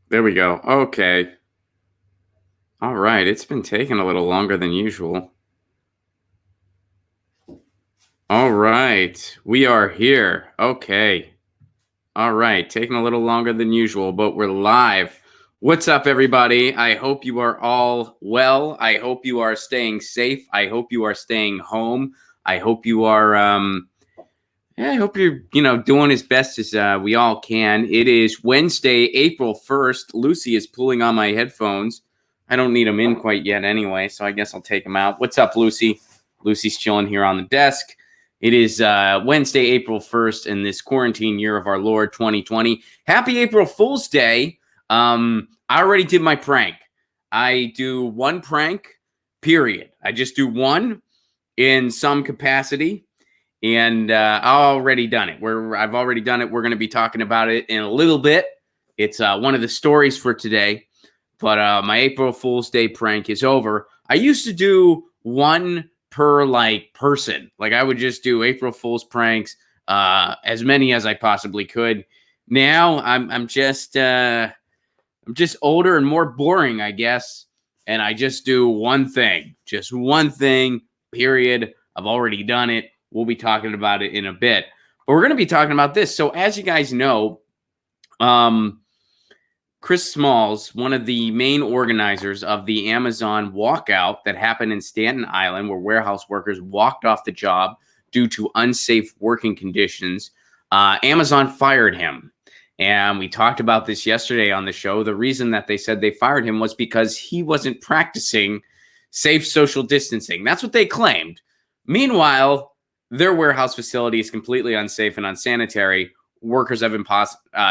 There we go. Okay. All right. It's been taking a little longer than usual. All right. We are here. Okay. All right. Taking a little longer than usual, but we're live. What's up, everybody? I hope you are all well. I hope you are staying safe. I hope you are staying home. I hope you are, I hope you're, doing as best as we all can. It is Wednesday, April 1st. Lucy is pulling on my headphones. I don't need them in quite yet anyway, so I guess I'll take them out. What's up, Lucy? Lucy's chilling here on the desk. It is Wednesday, April 1st in this quarantine year of our Lord 2020. Happy April Fool's Day. I already did my prank. I do one prank, period. I just do one in some capacity. And I've already done it. I've already done it. We're going to be talking about it in a little bit. It's one of the stories for today. But my April Fool's Day prank is over. I used to do one per person. Like I would just do April Fool's pranks, as many as I possibly could. Now I'm just older and more boring, I guess. And I just do one thing, period. I've already done it. We'll be talking about it in a bit. But we're going to be talking about this. So as you guys know, Chris Smalls, one of the main organizers of the Amazon walkout that happened in Staten Island, where warehouse workers walked off the job due to unsafe working conditions, Amazon fired him. And we talked about this yesterday on the show. The reason that they said they fired him was because he wasn't practicing safe social distancing. That's what they claimed. Meanwhile, their warehouse facility is completely unsafe and unsanitary. Workers have been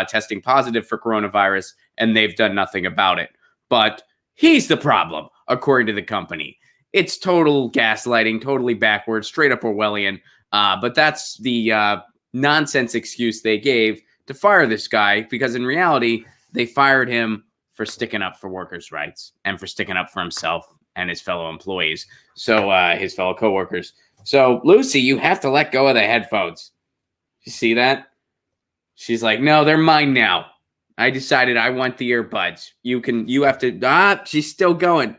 testing positive for coronavirus, and they've done nothing about it. But he's the problem, according to the company. It's total gaslighting, totally backwards, straight up Orwellian. But that's the nonsense excuse they gave to fire this guy, because in reality, they fired him for sticking up for workers' rights and for sticking up for himself and his fellow employees, so his fellow coworkers. So, Lucy, you have to let go of the headphones. You see that? She's like, no, they're mine now. I decided I want the earbuds. You have to, she's still going.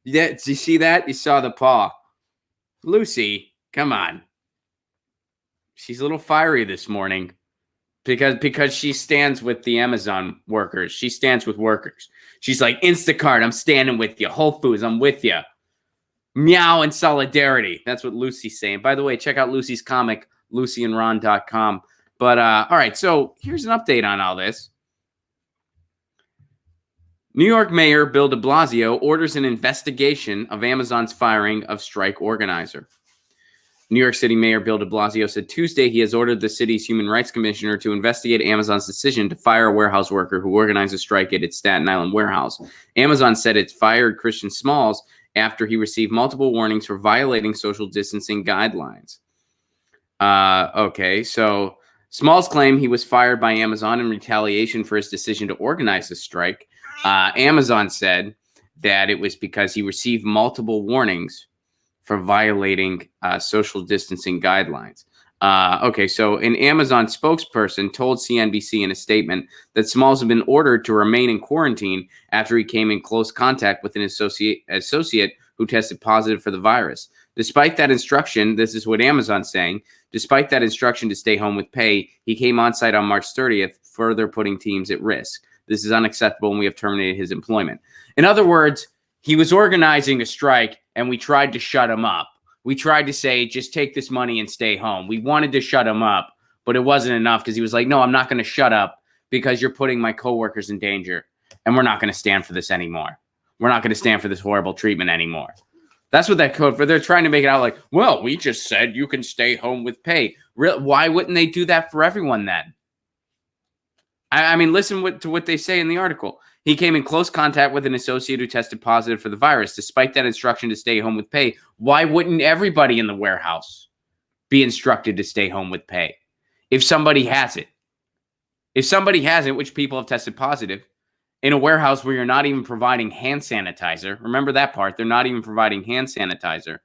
Yeah, did you see that? You saw the paw. Lucy, come on. She's a little fiery this morning because she stands with the Amazon workers. She stands with workers. She's like, Instacart, I'm standing with you. Whole Foods, I'm with you. Meow in solidarity. That's what Lucy's saying. By the way, check out Lucy's comic, LucyandRon.com. But all right, so here's an update on all this. New York Mayor Bill de Blasio orders an investigation of Amazon's firing of strike organizer. New York City Mayor Bill de Blasio said Tuesday he has ordered the city's human rights commissioner to investigate Amazon's decision to fire a warehouse worker who organized a strike at its Staten Island warehouse. Amazon said it fired Christian Smalls after he received multiple warnings for violating social distancing guidelines. Okay, so Smalls claimed he was fired by Amazon in retaliation for his decision to organize the strike. Amazon said that it was because he received multiple warnings for violating social distancing guidelines. Okay, so an Amazon spokesperson told CNBC in a statement that Smalls had been ordered to remain in quarantine after he came in close contact with an associate who tested positive for the virus. Despite that instruction, this is what Amazon's saying, despite that instruction to stay home with pay, he came on site on March 30th, further putting teams at risk. This is unacceptable, and we have terminated his employment. In other words, he was organizing a strike, and we tried to shut him up. We tried to say, just take this money and stay home. We wanted to shut him up, but it wasn't enough because he was like, no, I'm not going to shut up because you're putting my coworkers in danger, and we're not going to stand for this anymore. We're not going to stand for this horrible treatment anymore. That's what that code for. They're trying to make it out like, well, we just said you can stay home with pay. Why wouldn't they do that for everyone then? I mean, listen to what they say in the article. He came in close contact with an associate who tested positive for the virus. Despite that instruction to stay home with pay, why wouldn't everybody in the warehouse be instructed to stay home with pay? If somebody has it. If somebody has it, which people have tested positive, in a warehouse where you're not even providing hand sanitizer, remember that part, they're not even providing hand sanitizer,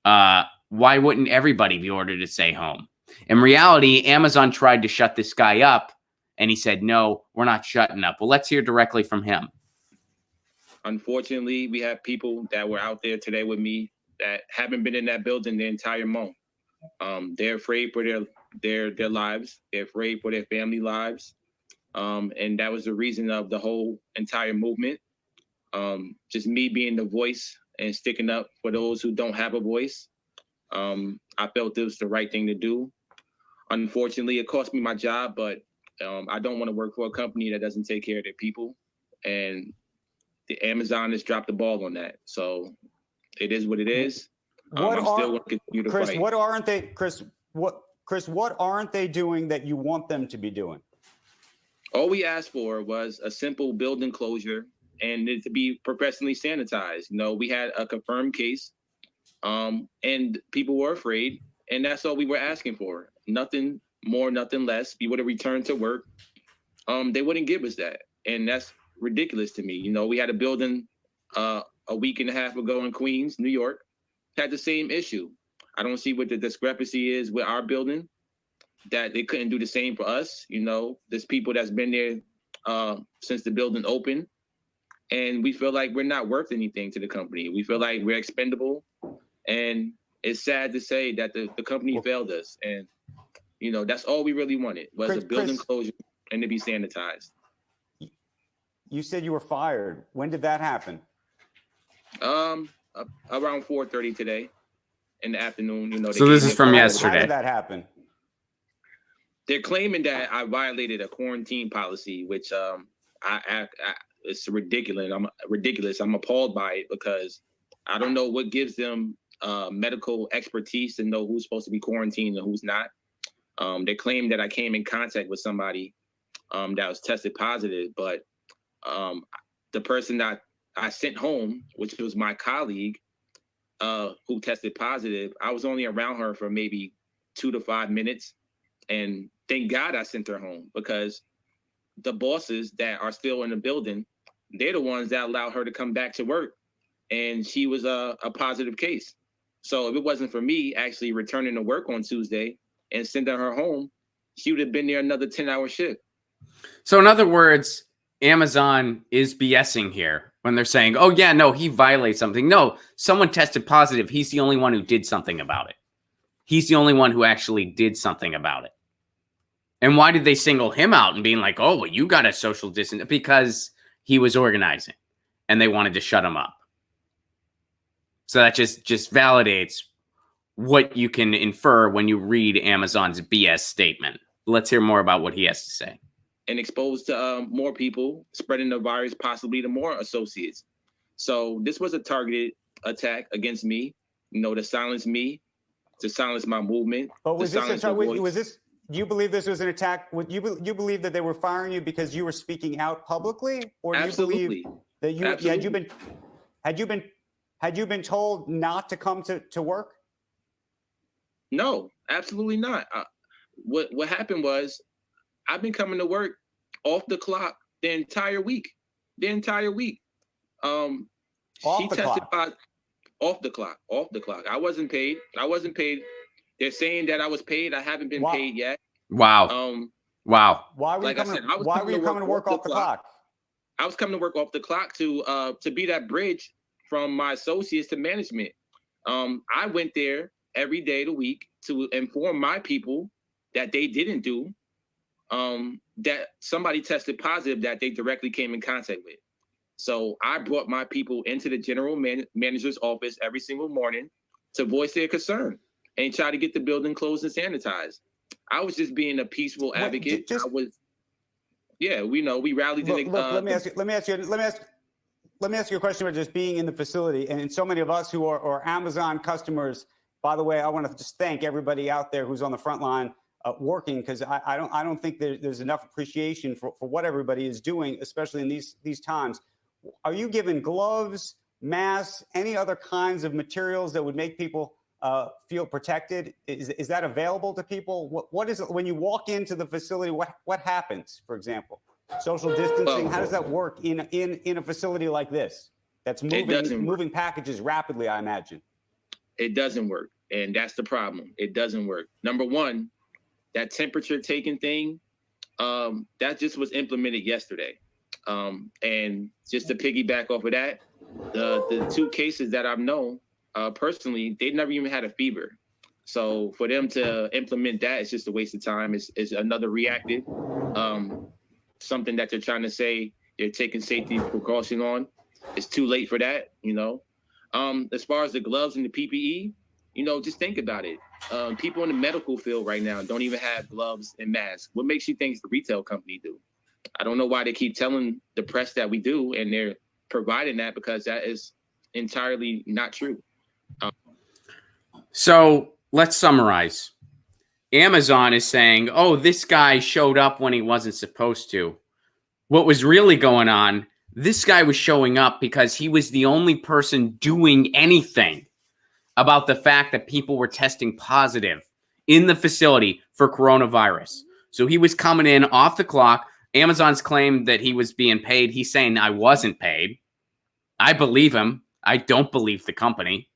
why wouldn't everybody be ordered to stay home? In reality, Amazon tried to shut this guy up, and he said, no, we're not shutting up. Well, let's hear directly from him. Unfortunately, we have people that were out there today with me that haven't been in that building the entire month. They're afraid for their lives. They're afraid for their family lives. And that was the reason of the whole entire movement. Just me being the voice and sticking up for those who don't have a voice. I felt it was the right thing to do. Unfortunately, it cost me my job, but I don't want to work for a company that doesn't take care of their people. And the Amazon has dropped the ball on that. So it is what it is. I'm still going to continue to Chris, fight. what aren't they doing that you want them to be doing? All we asked for was a simple building closure and it to be professionally sanitized. You know, we had a confirmed case, and people were afraid, and that's all we were asking for. Nothing more, nothing less. We would have returned to work. They wouldn't give us that, and that's ridiculous to me. You know, we had a building a week and a half ago in Queens, New York, had the same issue. I don't see what the discrepancy is with our building, that they couldn't do the same for us. You know, there's people that's been there since the building opened, and we feel like we're not worth anything to the company. We feel like we're expendable, and it's sad to say that the company failed us. And, you know, that's all we really wanted was a building closure and to be sanitized. You said you were fired. When did that happen? Around 4:30 today in the afternoon. You know. So this is from yesterday. How did that happen? They're claiming that I violated a quarantine policy, which it's ridiculous. I'm appalled by it because I don't know what gives them medical expertise to know who's supposed to be quarantined and who's not. They claim that I came in contact with somebody that was tested positive, but the person that I sent home, which was my colleague who tested positive, I was only around her for maybe 2 to 5 minutes. And thank God I sent her home, because the bosses that are still in the building, they're the ones that allowed her to come back to work. And she was a positive case. So if it wasn't for me actually returning to work on Tuesday and sending her home, she would have been there another 10-hour shift. So in other words, Amazon is BSing here when they're saying, oh, yeah, no, he violates something. No, someone tested positive. He's the only one who did something about it. He's the only one who actually did something about it. And why did they single him out and being like, oh, well, you got a social distance? Because he was organizing and they wanted to shut him up. So that just validates what you can infer when you read Amazon's BS statement. Let's hear more about what he has to say. And exposed to more people, spreading the virus possibly to more associates. So this was a targeted attack against me, you know, to silence me, to silence my movement. But was this? Do you believe this was an attack? You believe that they were firing you because you were speaking out publicly, or do Absolutely. you believe that had you been told not to come to work? No, absolutely not. What happened was, I've been coming to work off the clock the entire week. She tested off the clock. I wasn't paid. They're saying that I was paid. I haven't been paid yet. Wow. Wow. Why were you coming to work off the clock? I was coming to work off the clock to be that bridge from my associates to management. I went there every day of the week to inform my people that they didn't do, that somebody tested positive that they directly came in contact with. So I brought my people into the general manager's office every single morning to voice their concern and try to get the building closed and sanitized. I was just being a peaceful advocate. We rallied. Let me ask you a question about just being in the facility. And so many of us who are Amazon customers, by the way, I want to just thank everybody out there who's on the front line working, because I don't think there's enough appreciation for what everybody is doing, especially in these times. Are you given gloves, masks, any other kinds of materials that would make people feel protected? Is that available to people? What is it when you walk into the facility? What happens, for example? Social distancing, how does that work in a facility like this that's moving packages rapidly, I imagine? It doesn't work, and that's the problem. It doesn't work. Number one, that temperature taking thing, That just was implemented yesterday. And just to piggyback off of that, the 2 cases that I've known personally, they never even had a fever. So for them to implement that, it's just a waste of time. It's another reactive, something that they're trying to say they're taking safety precaution on. It's too late for that, you know. As far as the gloves and the PPE, you know, just think about it. People in the medical field right now don't even have gloves and masks. What makes you think the retail company do? I don't know why they keep telling the press that we do, and they're providing that, because that is entirely not true. So let's summarize. Amazon is saying, oh, this guy showed up when he wasn't supposed to. What was really going on, this guy was showing up because he was the only person doing anything about the fact that people were testing positive in the facility for coronavirus. So he was coming in off the clock. Amazon's claimed that he was being paid. He's saying, I wasn't paid. I believe him. I don't believe the company.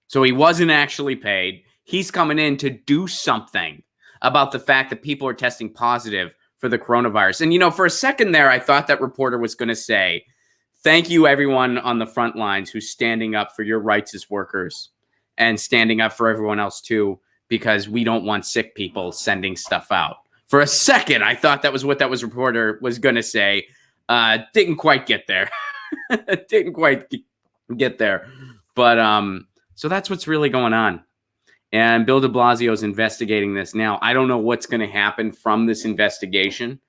So he wasn't actually paid. He's coming in to do something about the fact that people are testing positive for the coronavirus. And, you know, for a second there, I thought that reporter was going to say, thank you, everyone on the front lines who's standing up for your rights as workers and standing up for everyone else, too, because we don't want sick people sending stuff out. For a second, I thought that was what that reporter was going to say. Didn't quite get there. Didn't quite get there. But so that's what's really going on. And Bill de Blasio is investigating this now. I don't know what's going to happen from this investigation.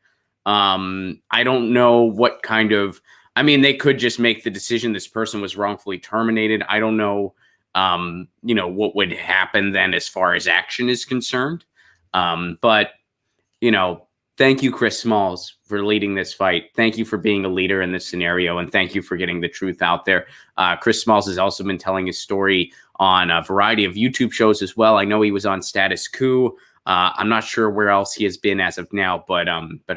I don't know what kind of, I mean, they could just make the decision this person was wrongfully terminated. I don't know, you know, what would happen then as far as action is concerned. But, you know, thank you, Chris Smalls, for leading this fight. Thank you for being a leader in this scenario. And thank you for getting the truth out there. Chris Smalls has also been telling his story on a variety of YouTube shows as well. I know he was on Status Coup. I'm not sure where else he has been as of now, but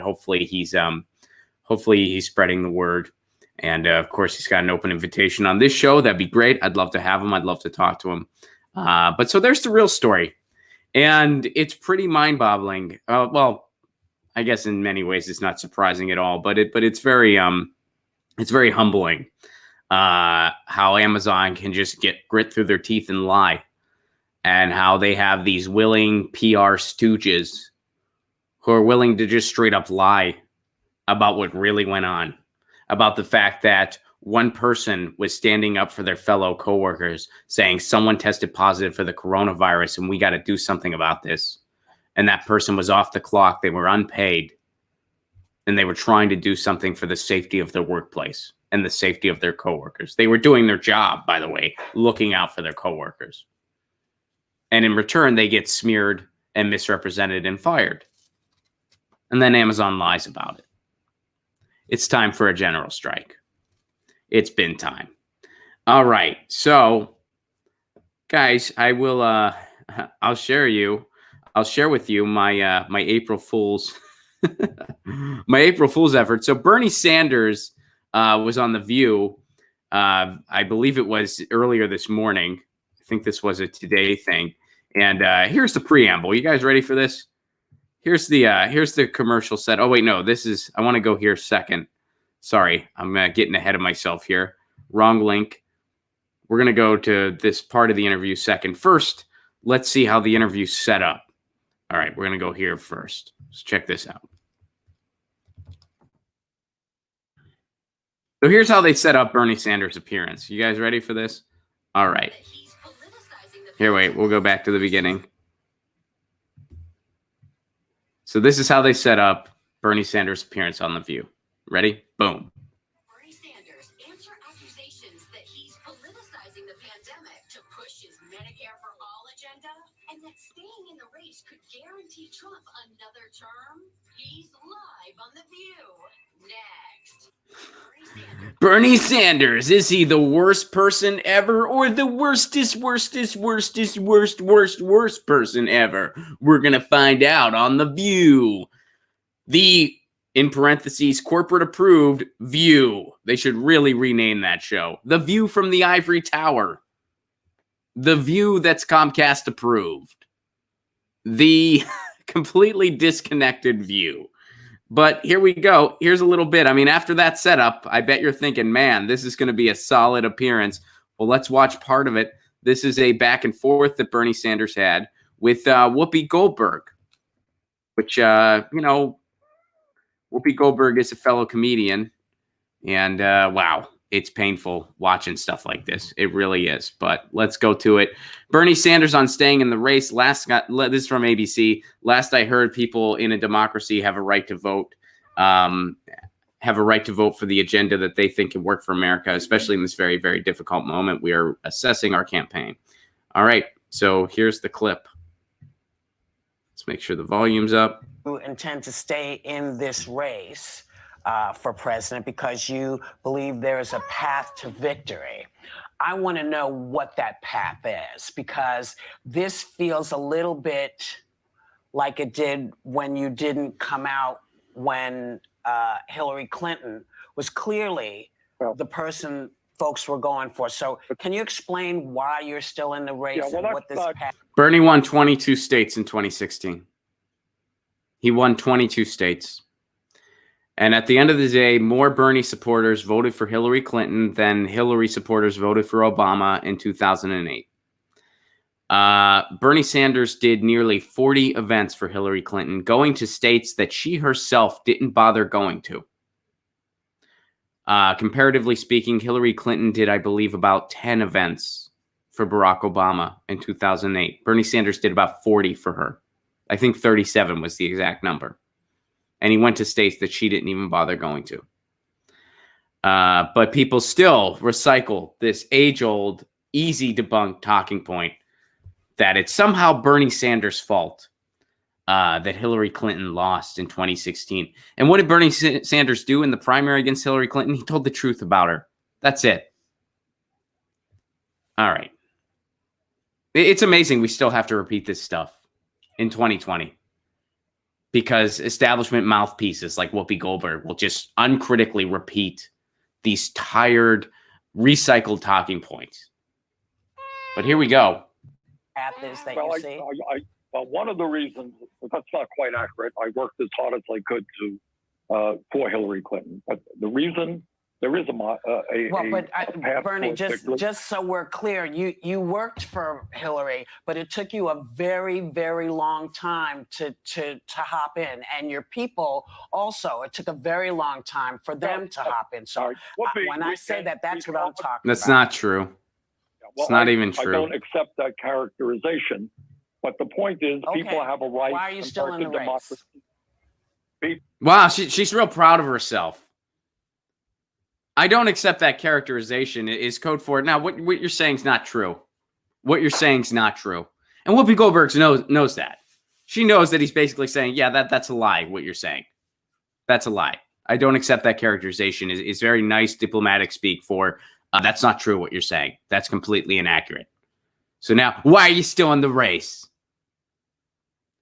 hopefully he's spreading the word. And of course, he's got an open invitation on this show. That'd be great. I'd love to have him. I'd love to talk to him. But so there's the real story, and it's pretty mind-boggling. Well, I guess in many ways it's not surprising at all, but it's very humbling. How Amazon can just get grit through their teeth and lie, and how they have these willing PR stooges who are willing to just straight up lie about what really went on, about the fact that one person was standing up for their fellow coworkers saying someone tested positive for the coronavirus and we got to do something about this. And that person was off the clock. They were unpaid, and they were trying to do something for the safety of their workplace and the safety of their coworkers. They were doing their job, by the way, looking out for their coworkers. And in return, they get smeared and misrepresented and fired. And then Amazon lies about it. It's time for a general strike. It's been time. All right. So, guys, I'll share with you my my April Fool's my April Fool's effort. So Bernie Sanders was on The View. I believe it was earlier this morning. I think this was a Today thing. And here's the preamble. You guys ready for this? Here's the commercial set. Oh, wait, no, I want to go here second. Sorry, I'm getting ahead of myself here. Wrong link. We're going to go to this part of the interview second. First, let's see how the interview's set up. All right, we're going to go here first. Let's check this out. So here's how they set up Bernie Sanders' appearance. You guys ready for this? All right. Here, wait, we'll go back to the beginning. So this is how they set up Bernie Sanders' appearance on The View. Ready? Boom. Bernie Sanders answer accusations that he's politicizing the pandemic to push his Medicare for All agenda, and that staying in the race could guarantee Trump another term. He's live on The View. Next. Bernie Sanders, is he the worst person ever or the worst person ever? We're going to find out on The View. The, in parentheses, corporate approved View. They should really rename that show. The View from the Ivory Tower. The View that's Comcast approved. The completely disconnected view. But here we go. Here's a little bit. I mean, after that setup, I bet you're thinking, man, this is going to be a solid appearance. Well, let's watch part of it. This is a back and forth that Bernie Sanders had with Whoopi Goldberg, which, Whoopi Goldberg is a fellow comedian. And wow, it's painful watching stuff like this. It really is. But let's go to it. Bernie Sanders on staying in the race. This is from ABC. Last I heard, people in a democracy have a right to vote. Have a right to vote for the agenda that they think can work for America, especially in this very, very difficult moment. We are assessing our campaign. All right. So here's the clip. Let's make sure the volume's up. You intend to stay in this race for president because you believe there is a path to victory. I want to know what that path is, because this feels a little bit like it did when you didn't come out when Hillary Clinton was clearly the person folks were going for. So can you explain why you're still in the race and what this path? Bernie won 22 states in 2016. He won 22 states. And at the end of the day, more Bernie supporters voted for Hillary Clinton than Hillary supporters voted for Obama in 2008. Bernie Sanders did nearly 40 events for Hillary Clinton, going to states that she herself didn't bother going to. Comparatively speaking, Hillary Clinton did, I believe, about 10 events for Barack Obama in 2008. Bernie Sanders did about 40 for her. I think 37 was the exact number. And he went to states that she didn't even bother going to. But people still recycle this age-old, easy debunked talking point that it's somehow Bernie Sanders' fault that Hillary Clinton lost in 2016. And what did Bernie Sanders do in the primary against Hillary Clinton? He told the truth about her. That's it. All right. It's amazing we still have to repeat this stuff in 2020 because establishment mouthpieces like Whoopi Goldberg will just uncritically repeat these tired, recycled talking points. But here we go. Well, one of the reasons, that's not quite accurate. I worked as hard as I could for Hillary Clinton. But the reason there is Bernie, just so we're clear, you worked for Hillary, but it took you a very, very long time to hop in, and your people also. It took a very long time for them to hop in. So when I say that, that's what I'm talking about. That's not true. It's not even true. I don't accept that characterization. But the point is, people have a right. Why are you still in the race? Wow, she's real proud of herself. I don't accept that characterization is code for it. Now, what you're saying is not true. What you're saying is not true. And Whoopi Goldberg knows that. She knows that he's basically saying, yeah, that's a lie, what you're saying. That's a lie. I don't accept that characterization. Is very nice diplomatic speak for that's not true what you're saying. That's completely inaccurate. So now, why are you still in the race?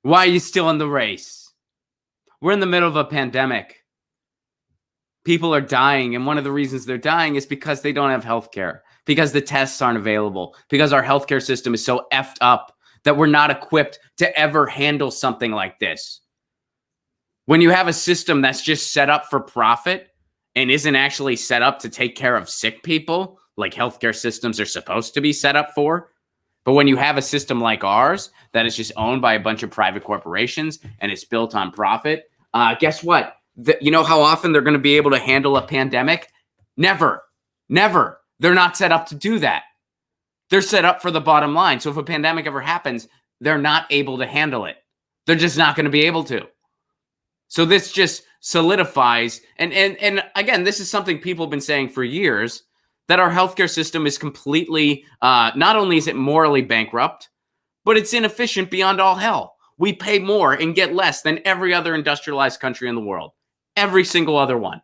Why are you still in the race? We're in the middle of a pandemic. People are dying, and one of the reasons they're dying is because they don't have health care, because the tests aren't available, because our healthcare system is so effed up that we're not equipped to ever handle something like this. When you have a system that's just set up for profit and isn't actually set up to take care of sick people, like healthcare systems are supposed to be set up for, but when you have a system like ours that is just owned by a bunch of private corporations and it's built on profit, guess what? You know how often they're going to be able to handle a pandemic? Never. Never. They're not set up to do that. They're set up for the bottom line. So if a pandemic ever happens, they're not able to handle it. They're just not going to be able to. So this just solidifies. And again, this is something people have been saying for years, that our healthcare system is completely, not only is it morally bankrupt, but it's inefficient beyond all hell. We pay more and get less than every other industrialized country in the world. Every single other one.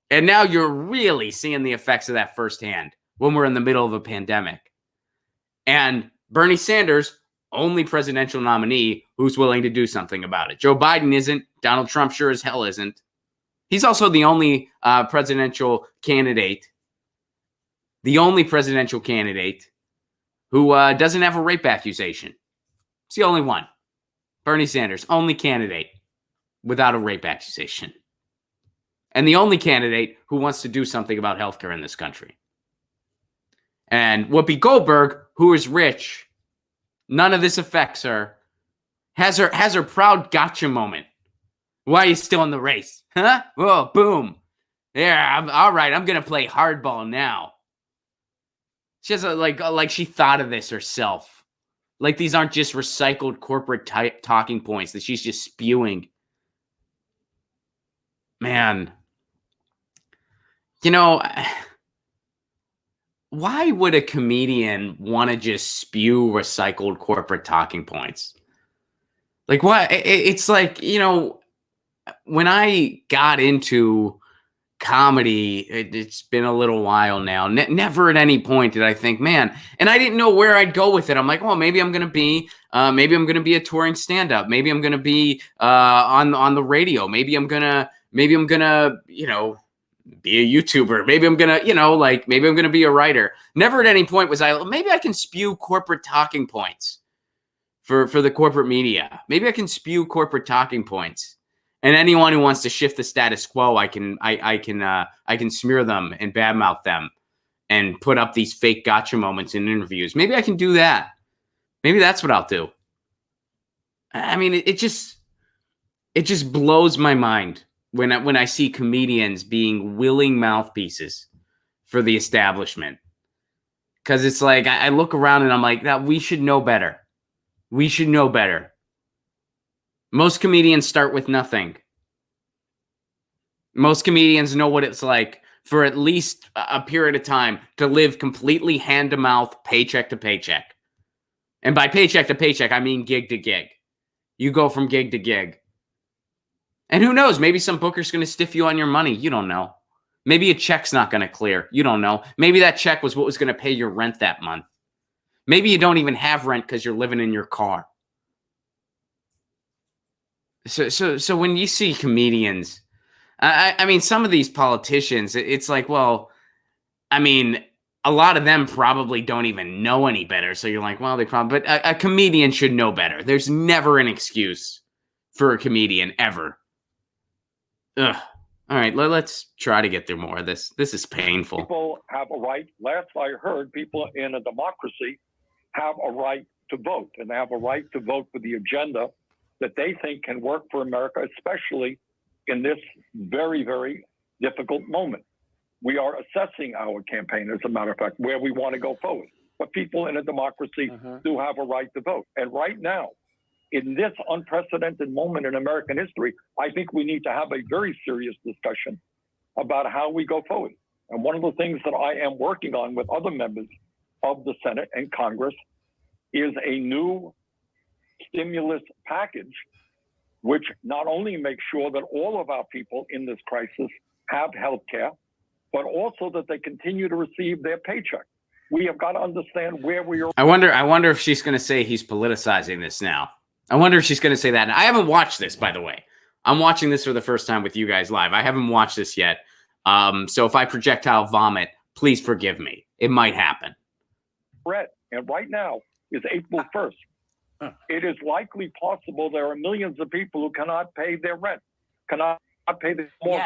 And now you're really seeing the effects of that firsthand when we're in the middle of a pandemic. And Bernie Sanders, only presidential nominee who's willing to do something about it. Joe Biden isn't. Donald Trump sure as hell isn't. He's also the only presidential candidate who doesn't have a rape accusation. It's the only one. Bernie Sanders, only candidate without a rape accusation. And the only candidate who wants to do something about healthcare in this country. And Whoopi Goldberg, who is rich, none of this affects her, has her proud gotcha moment. Why are you still in the race? Huh? Oh, boom. Yeah, all right, I'm going to play hardball now. She has like she thought of this herself. Like these aren't just recycled corporate talking points that she's just spewing. Man. You know, why would a comedian want to just spew recycled corporate talking points? Like, why? It's like, you know, when I got into comedy, it's been a little while now. Never at any point did I think, man, and I didn't know where I'd go with it. I'm like, well, maybe I'm going to be a touring stand-up. Maybe I'm going to be on the radio. Maybe I'm gonna, you know, be a YouTuber. Maybe I'm gonna, you know, like maybe I'm gonna be a writer. Never at any point was maybe I can spew corporate talking points for the corporate media. Maybe I can spew corporate talking points. And anyone who wants to shift the status quo, I can smear them and badmouth them and put up these fake gotcha moments in interviews. Maybe I can do that. Maybe that's what I'll do. I mean, it just blows my mind when I see comedians being willing mouthpieces for the establishment. Because it's like, I look around and I'm like, we should know better. We should know better. Most comedians start with nothing. Most comedians know what it's like for at least a period of time to live completely hand to mouth, paycheck to paycheck. And by paycheck to paycheck, I mean gig to gig. You go from gig to gig. And who knows? Maybe some booker's going to stiff you on your money. You don't know. Maybe a check's not going to clear. You don't know. Maybe that check was what was going to pay your rent that month. Maybe you don't even have rent because you're living in your car. So when you see comedians, I mean, some of these politicians, it's like, well, I mean, a lot of them probably don't even know any better. So you're like, well, they probably, but a comedian should know better. There's never an excuse for a comedian ever. Ugh. All right, let's try to get through more of this. This is painful. People have a right. Last I heard, people in a democracy have a right to vote, and they have a right to vote for the agenda that they think can work for America, especially in this very, very difficult moment. We are assessing our campaign, as a matter of fact, where we want to go forward. But people in a democracy do have a right to vote. And right now, in this unprecedented moment in American history, I think we need to have a very serious discussion about how we go forward. And one of the things that I am working on with other members of the Senate and Congress is a new stimulus package, which not only makes sure that all of our people in this crisis have health care, but also that they continue to receive their paycheck. We have got to understand where we are. I wonder if she's going to say he's politicizing this now. I wonder if she's going to say that. I haven't watched this, by the way. I'm watching this for the first time with you guys live. I haven't watched this yet. So if I projectile vomit, please forgive me. It might happen. And right now is April 1st. It is likely possible there are millions of people who cannot pay their rent, cannot pay their mortgage.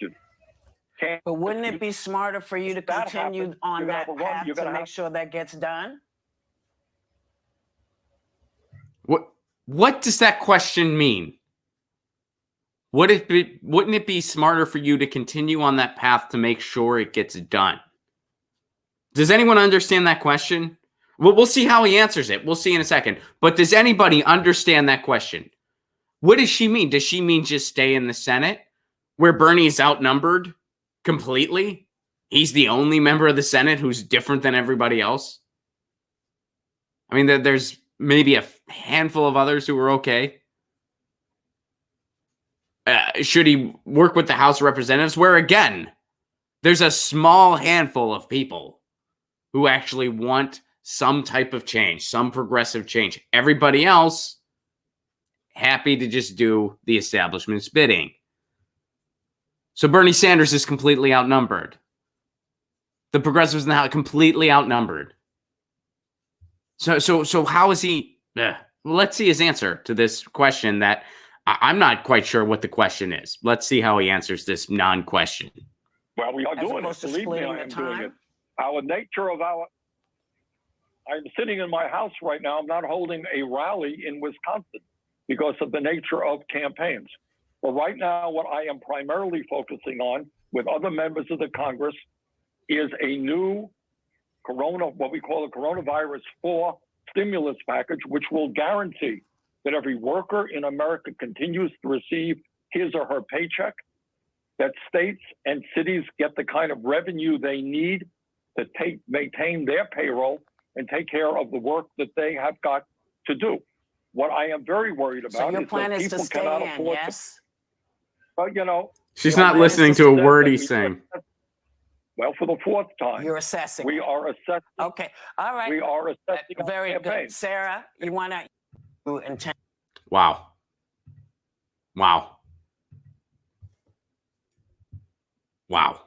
Yes. But wouldn't it be smarter for you to continue on that path to make sure that gets done? What does that question mean? Wouldn't it be smarter for you to continue on that path to make sure it gets done? Does anyone understand that question? Well, we'll see how he answers it. We'll see in a second. But does anybody understand that question? What does she mean? Does she mean just stay in the Senate where Bernie's outnumbered completely? He's the only member of the Senate who's different than everybody else. I mean, there's maybe a handful of others who are okay. Should he work with the House of Representatives, where, again, there's a small handful of people who actually want some type of change, some progressive change. Everybody else, happy to just do the establishment's bidding. So Bernie Sanders is completely outnumbered. The progressives in the House completely outnumbered. So how is he? let's see his answer to this question that I'm not quite sure what the question is. Let's see how he answers this non-question. Well, we are As doing it. opposed to Believe me, splitting I the am doing it. time? Our nature of our. I'm sitting in my house right now. I'm not holding a rally in Wisconsin because of the nature of campaigns. But right now, what I am primarily focusing on with other members of the Congress is a new what we call a coronavirus 4 stimulus package, which will guarantee that every worker in America continues to receive his or her paycheck, that states and cities get the kind of revenue they need to maintain their payroll and take care of the work that they have got to do. What I am very worried about So your is plan that is to people stay cannot in, afford yes? to, She's Your not plan is listening to to a said word that he's we- saying. Well, for the fourth time, You're assessing. we it. are assessing. Okay. All right. We are assessing our Very campaign. good. Sarah, you want to intend. Wow. Wow. Wow.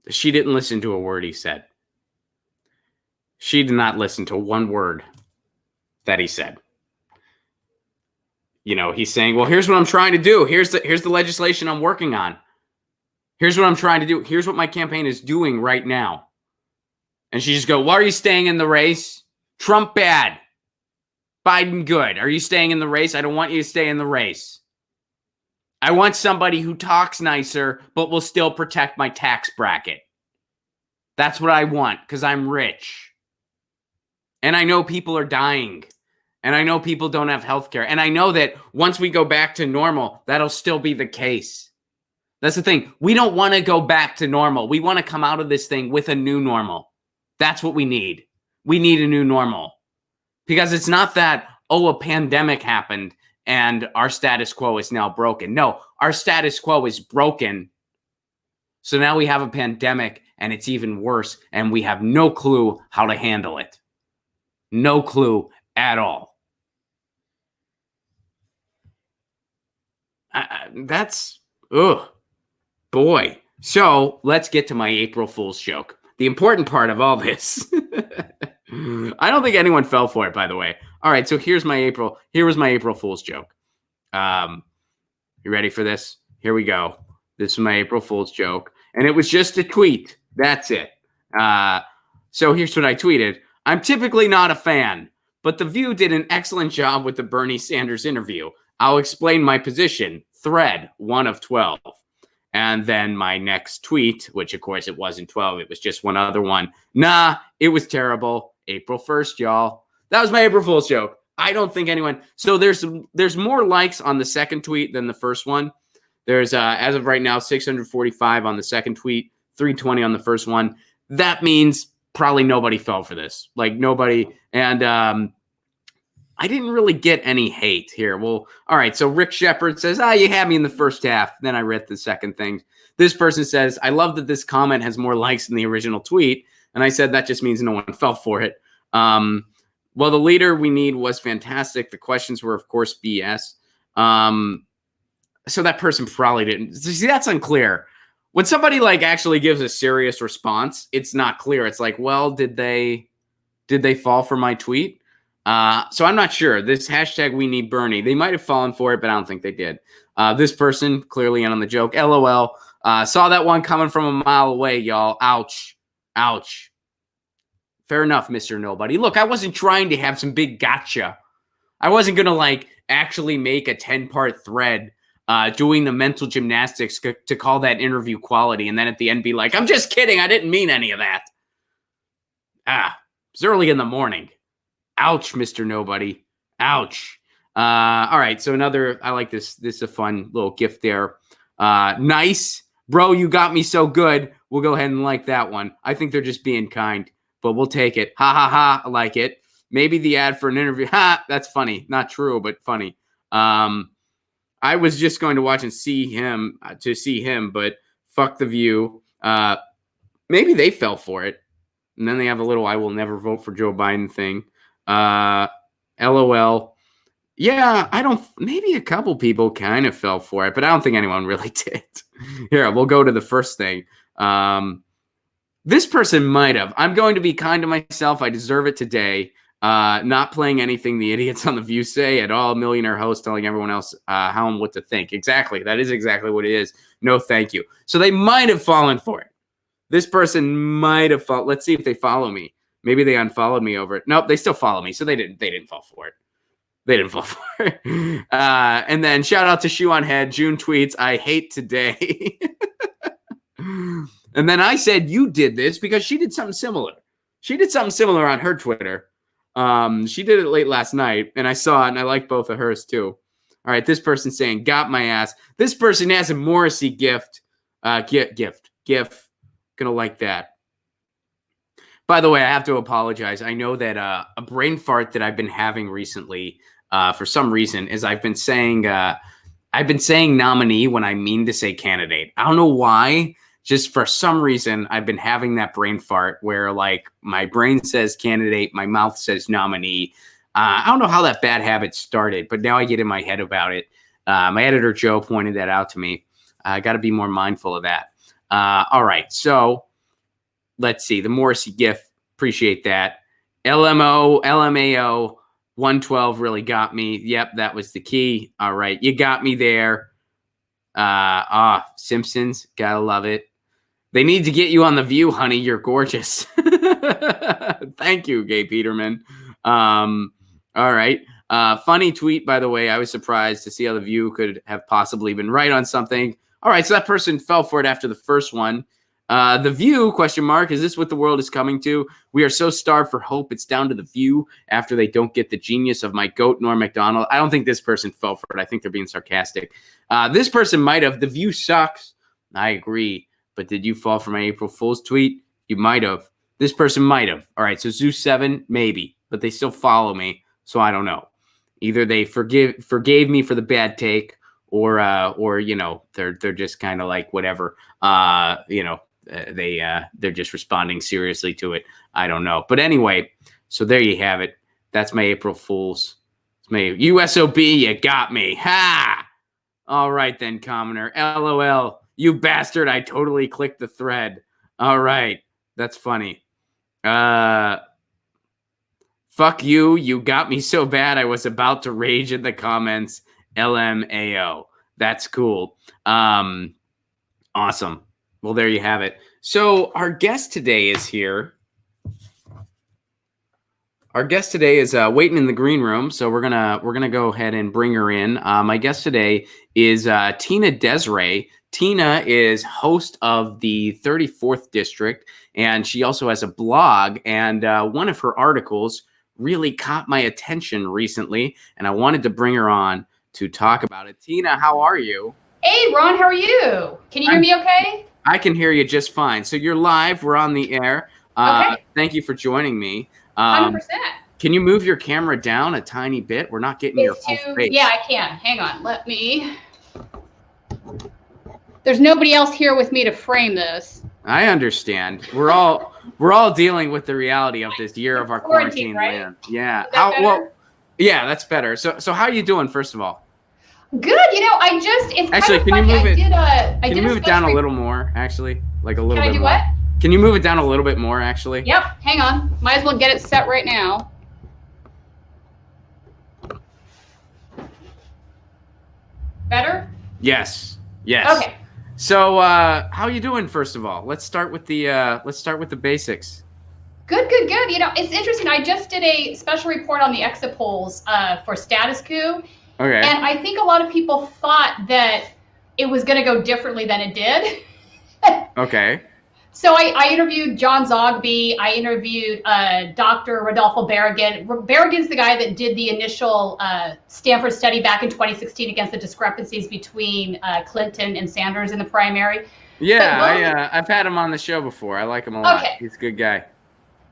She didn't listen to a word he said. She did not listen to one word that he said. You know, he's saying, well, here's what I'm trying to do. Here's the legislation I'm working on. Here's what I'm trying to do. Here's what my campaign is doing right now. And she just go, why are you staying in the race? Trump bad. Biden good. Are you staying in the race? I don't want you to stay in the race. I want somebody who talks nicer, but will still protect my tax bracket. That's what I want because I'm rich. And I know people are dying. And I know people don't have health care. And I know that once we go back to normal, that'll still be the case. That's the thing. We don't want to go back to normal. We want to come out of this thing with a new normal. That's what we need. We need a new normal. Because it's not that, oh, a pandemic happened and our status quo is now broken. No, our status quo is broken. So now we have a pandemic and it's even worse and we have no clue how to handle it. No clue at all. Boy. So let's get to my April Fool's joke. The important part of all this. I don't think anyone fell for it, by the way. All right, so here was my April Fool's joke. You ready for this? Here we go. This is my April Fool's joke. And it was just a tweet. That's it. So here's what I tweeted. I'm typically not a fan, but The View did an excellent job with the Bernie Sanders interview. I'll explain my position. Thread 1 of 12. And then my next tweet, which of course it wasn't 12, it was just one other one. Nah, it was terrible. April 1st, y'all. That was my April Fool's joke. I don't think anyone. So there's more likes on the second tweet than the first one. There's as of right now 645 on the second tweet, 320 on the first one. That means probably nobody fell for this. Like nobody. And I didn't really get any hate here. Well, all right. So Rick Shepard says, you had me in the first half. Then I read the second thing. This person says, I love that this comment has more likes than the original tweet. And I said, that just means no one fell for it. Well, the leader we need was fantastic. The questions were, of course, BS. So that person probably didn't. See, that's unclear. When somebody like actually gives a serious response, it's not clear. It's like, well, did they fall for my tweet? So I'm not sure. This hashtag we need Bernie. They might have fallen for it, but I don't think they did. This person clearly in on the joke. LOL. Saw that one coming from a mile away, y'all. Ouch. Ouch. Fair enough, Mr. Nobody. Look, I wasn't trying to have some big gotcha. I wasn't going to like actually make a 10-part thread doing the mental gymnastics to call that interview quality and then at the end be like, I'm just kidding. I didn't mean any of that. It's early in the morning. Ouch, Mr. Nobody. Ouch. All right, so I like this. This is a fun little gift there. Nice. Bro, you got me so good. We'll go ahead and like that one. I think they're just being kind, but we'll take it. Ha, ha, ha. I like it. Maybe the ad for an interview. Ha, that's funny. Not true, but funny. I was just going to watch and see him, but fuck The View. Maybe they fell for it. And then they have a little I will never vote for Joe Biden thing. LOL. Yeah, maybe a couple people kind of fell for it, but I don't think anyone really did. Here, we'll go to the first thing. This person might have. I'm going to be kind to myself. I deserve it today. Not playing anything the idiots on The View say at all. Millionaire host telling everyone else how and what to think. Exactly. That is exactly what it is. No, thank you. So they might have fallen for it. This person might have fallen. Let's see if they follow me. Maybe they unfollowed me over it. Nope, they still follow me. So they didn't fall for it. They didn't fall for it. And then shout out to Shoe on Head. June tweets, I hate today. And then I said, you did this because she did something similar. She did something similar on her Twitter. She did it late last night, and I saw it, and I like both of hers too. All right, this person saying, got my ass. This person has a Morrissey gift. GIF. Gonna like that. By the way, I have to apologize. I know that a brain fart that I've been having recently, for some reason, is I've been saying nominee when I mean to say candidate. I don't know why. Just for some reason, I've been having that brain fart where like my brain says candidate, my mouth says nominee. I don't know how that bad habit started, but now I get in my head about it. My editor, Joe, pointed that out to me. I got to be more mindful of that. All right. So let's see. The Morrissey GIF. Appreciate that. LMAO 112 really got me. Yep, that was the key. All right. You got me there. Simpsons. Gotta love it. They need to get you on The View, honey. You're gorgeous. Thank you, Gay Peterman. All right. Funny tweet, by the way. I was surprised to see how The View could have possibly been right on something. All right, so that person fell for it after the first one. The View, ? Is this what the world is coming to? We are so starved for hope. It's down to The View after they don't get the genius of my goat, Norm Macdonald. I don't think this person fell for it. I think they're being sarcastic. This person might have. The View sucks. I agree. But did you fall for my April Fool's tweet? You might have. This person might have. All right, so Zeus 7, maybe. But they still follow me, so I don't know. Either they forgave me for the bad take, or you know, they're just kind of like whatever. You know, they're just responding seriously to it. I don't know. But anyway, so there you have it. That's my April Fool's. It's my USOB. You got me. Ha! All right then, commoner. LOL. You bastard. I totally clicked the thread. All right. That's funny. Fuck you. You got me so bad I was about to rage in the comments. LMAO. That's cool. Awesome. Well, there you have it. So our guest today is here. Our guest today is waiting in the green room, so we're gonna go ahead and bring her in. My guest today is Tina Desiree. Tina is host of the 34th District, and she also has a blog. And one of her articles really caught my attention recently, and I wanted to bring her on to talk about it. Tina, how are you? Hey, Ron, how are you? Can you hear me okay? I can hear you just fine. So you're live. We're on the air. Okay. Thank you for joining me. 100%. Can you move your camera down a tiny bit? We're not getting your whole face. Yeah, I can. Hang on. Let me. There's nobody else here with me to frame this. I understand. We're all dealing with the reality of this year of our quarantine, right? land. Yeah. Yeah, that's better. So how are you doing, first of all? Good. You know, it's actually, kind of funny. Can you move it down a little more, actually? Like a little bit more. Can I do what? Can you move it down a little bit more, actually? Yep. Hang on. Might as well get it set right now. Better? Yes. Okay. So, how are you doing? First of all, let's start with the basics. Good. You know, it's interesting. I just did a special report on the exit polls for Status Coup. Okay. And I think a lot of people thought that it was going to go differently than it did. Okay. So I interviewed John Zogby. I interviewed Dr. Rodolfo Barragan. Barragan's the guy that did the initial Stanford study back in 2016 against the discrepancies between Clinton and Sanders in the primary. Yeah, I've had him on the show before. I like him a lot. Okay. He's a good guy.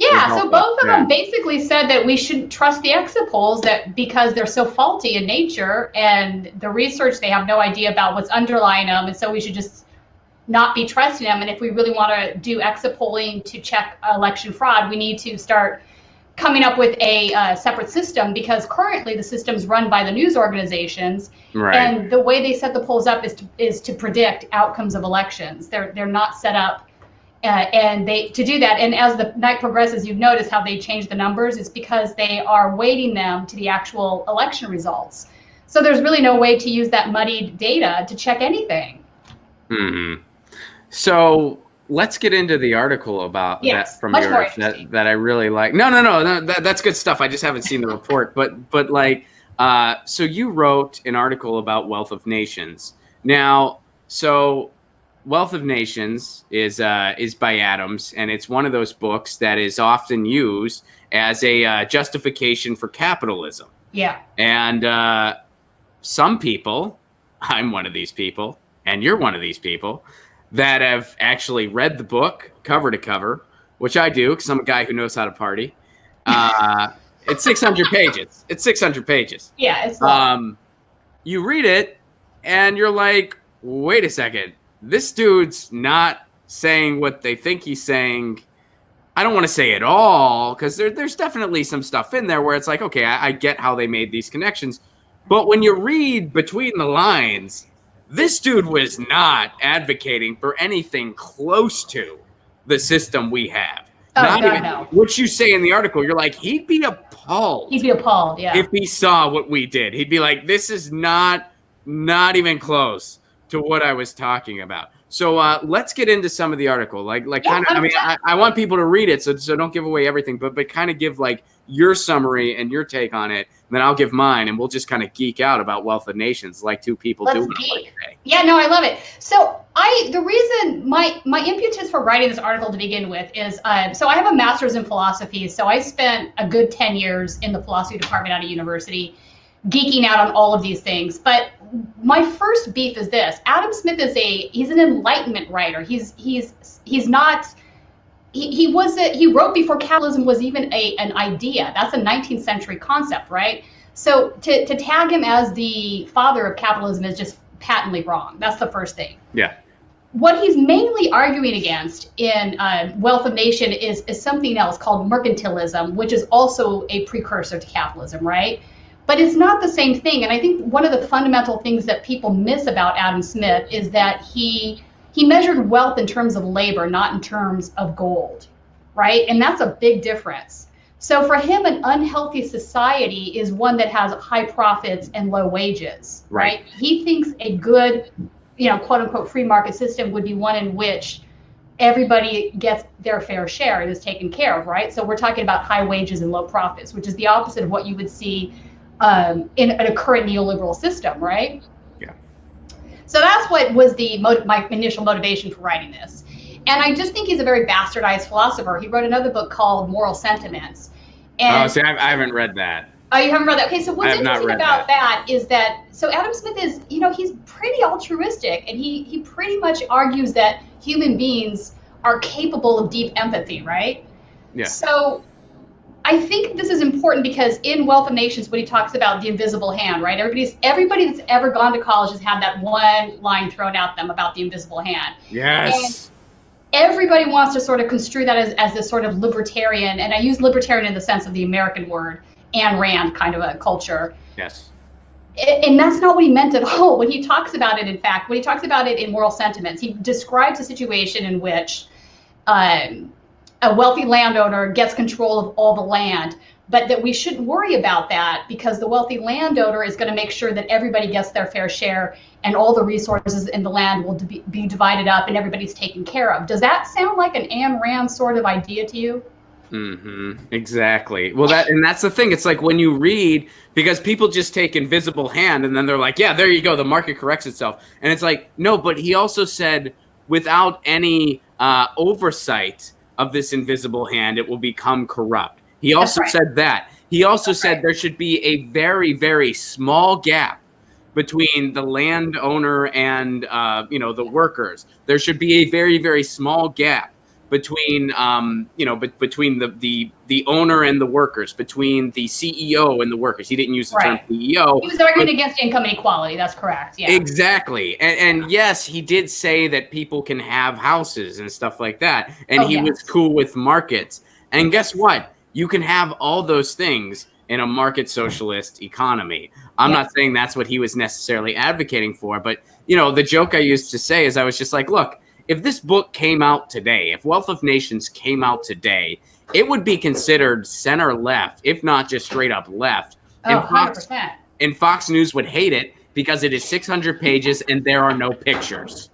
Yeah, so both of them basically said that we shouldn't trust the exit polls because they're so faulty in nature, and the research, they have no idea about what's underlying them, and so we should just not be trusting them. And if we really want to do exit polling to check election fraud, we need to start coming up with a separate system, because currently the system's run by the news organizations, right. And the way they set the polls up is to predict outcomes of elections. They're not set up And to do that, and as the night progresses, you've noticed how they change the numbers. It's because they are weighting them to the actual election results. So there's really no way to use that muddied data to check anything. Mm-hmm. So let's get into the article about that from yours that I really like. No, that's good stuff. I just haven't seen the report, but like, so you wrote an article about Wealth of Nations. Now, so Wealth of Nations is by Adams, and it's one of those books that is often used as a justification for capitalism. Yeah. And some people, I'm one of these people, and you're one of these people, that have actually read the book cover to cover, which I do because I'm a guy who knows how to party. It's 600 pages. It's 600 pages. Yeah, it's long. You read it, and you're like, wait a second. This dude's not saying what they think he's saying. I don't want to say it all, because there's definitely some stuff in there where it's like, okay, I get how they made these connections. But when you read between the lines, this dude was not advocating for anything close to the system we have. Oh, not God, even no. what you say in the article. You're like, he'd be appalled. He'd be appalled, yeah. If he saw what we did, he'd be like, this is not even close to what I was talking about. So let's get into some of the article. Like kind of. I mean, I want people to read it, so don't give away everything, but kind of give like your summary and your take on it. And then I'll give mine, and we'll just kind of geek out about Wealth of Nations, like two people doing it. Yeah, no, I love it. So the reason my impetus for writing this article to begin with is so I have a master's in philosophy. So I spent a good 10 years in the philosophy department at a university, geeking out on all of these things. But my first beef is this: Adam Smith he's an Enlightenment writer. He wrote before capitalism was even an idea. That's a 19th century concept, right? So to tag him as the father of capitalism is just patently wrong. That's the first thing. Yeah. What he's mainly arguing against in Wealth of Nation is something else called mercantilism, which is also a precursor to capitalism, right? But it's not the same thing. And I think one of the fundamental things that people miss about Adam Smith is that he measured wealth in terms of labor, not in terms of gold, right? And that's a big difference. So for him, an unhealthy society is one that has high profits and low wages, right? He thinks a good, quote unquote, free market system would be one in which everybody gets their fair share and is taken care of, right? So we're talking about high wages and low profits, which is the opposite of what you would see in a current neoliberal system, right? Yeah. So that's what was my initial motivation for writing this. And I just think he's a very bastardized philosopher. He wrote another book called Moral Sentiments. And see, I haven't read that. Oh, you haven't read that? Okay, so what's interesting about that is that, so Adam Smith is, he's pretty altruistic, and he pretty much argues that human beings are capable of deep empathy, right? Yeah. So I think this is important because in Wealth of Nations, when he talks about the invisible hand, right? Everybody that's ever gone to college has had that one line thrown at them about the invisible hand. Yes. And everybody wants to sort of construe that as this sort of libertarian, and I use libertarian in the sense of the American word, Ayn Rand kind of a culture. Yes. And that's not what he meant at all. When he talks about it, in fact, when he talks about it in Moral Sentiments, he describes a situation in which a wealthy landowner gets control of all the land, but that we shouldn't worry about that because the wealthy landowner is going to make sure that everybody gets their fair share and all the resources in the land will be divided up and everybody's taken care of. Does that sound like an Ayn Rand sort of idea to you? Mm-hmm. Exactly. Well, that's the thing. It's like when you read, because people just take invisible hand and then they're like, yeah, there you go. The market corrects itself. And it's like, no, but he also said without any oversight of this invisible hand, it will become corrupt. He also said that. He also said there should be a very, very small gap between the landowner and the workers. There should be a very, very small gap between between the owner and the workers, between the CEO and the workers. He didn't use the term CEO. He was arguing against income inequality. That's correct. Yeah. Exactly. And yes, he did say that people can have houses and stuff like that. And he was cool with markets. And guess what? You can have all those things in a market socialist economy. I'm not saying that's what he was necessarily advocating for, but the joke I used to say is I was just like, look, if this book came out today, if Wealth of Nations came out today, it would be considered center left, if not just straight up left. Oh, 100%. And Fox News would hate it because it is 600 pages and there are no pictures.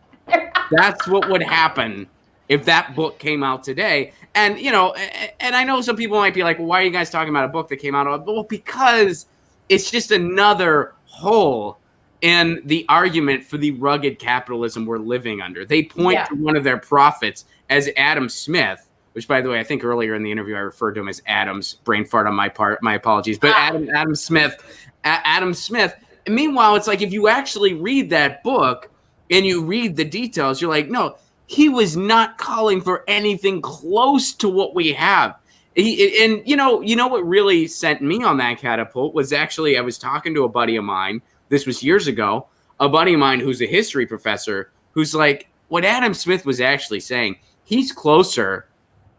That's what would happen if that book came out today. And, you know, and I know some people might be like, well, why are you guys talking about a book that came out? Well, because it's just another hole in the argument for the rugged capitalism we're living under. They point to one of their prophets as Adam Smith, which, by the way, I think earlier in the interview I referred to him as Adams. Brain fart on my part. My apologies. But Adam Smith. And meanwhile, it's like if you actually read that book and you read the details, you're like, no, he was not calling for anything close to what we have. And you know what really sent me on that catapult was actually I was talking to a buddy of mine. This was years ago. A buddy of mine who's a history professor who's like, what Adam Smith was actually saying, he's closer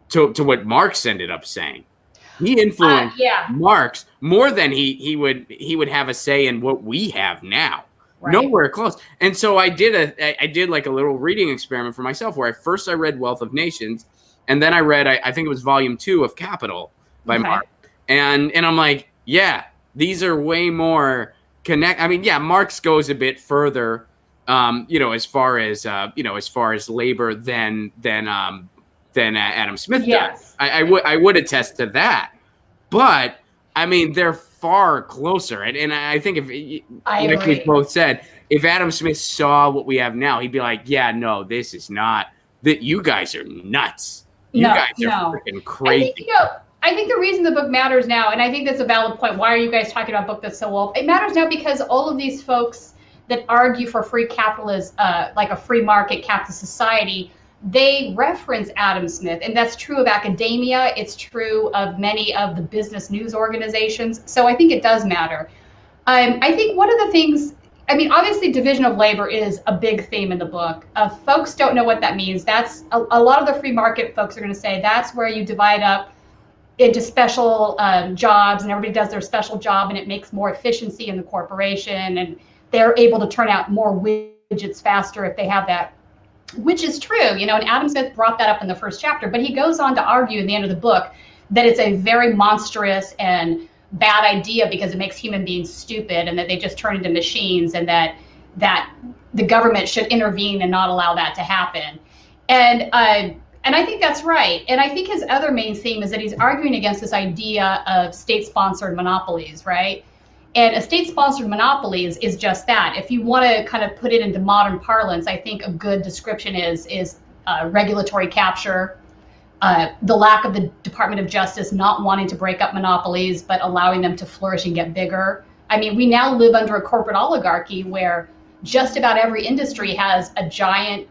to what Marx ended up saying. He influenced Marx more than he would have a say in what we have now. Right. Nowhere close. And so I did like a little reading experiment for myself where I read Wealth of Nations, and then I read I think it was volume 2 of Capital by Marx. And I'm like, yeah, these are way more connect. I mean, yeah, Marx goes a bit further, as far as labor than Adam Smith does. I would attest to that, but I mean they're far closer, and I think like we both said, if Adam Smith saw what we have now, he'd be like, yeah, no, this is not that. You guys are nuts. You guys are freaking crazy. I think the reason the book matters now, and I think that's a valid point. Why are you guys talking about a book that's so old? It matters now because all of these folks that argue for free capitalism, like a free market capitalist society, they reference Adam Smith, and that's true of academia. It's true of many of the business news organizations. So I think it does matter. I think one of the things, I mean, obviously division of labor is a big theme in the book. Folks don't know what that means. That's a lot of the free market folks are going to say that's where you divide up into special jobs, and everybody does their special job, and it makes more efficiency in the corporation, and they're able to turn out more widgets faster if they have that. Which is true, and Adam Smith brought that up in the first chapter, but he goes on to argue in the end of the book that it's a very monstrous and bad idea because it makes human beings stupid and that they just turn into machines, and that the government should intervene and not allow that to happen. And I think that's right. And I think his other main theme is that he's arguing against this idea of state-sponsored monopolies, right? And a state-sponsored monopoly is just that. If you want to kind of put it into modern parlance, I think a good description is regulatory capture, the lack of the Department of Justice not wanting to break up monopolies, but allowing them to flourish and get bigger. I mean, we now live under a corporate oligarchy where just about every industry has a giant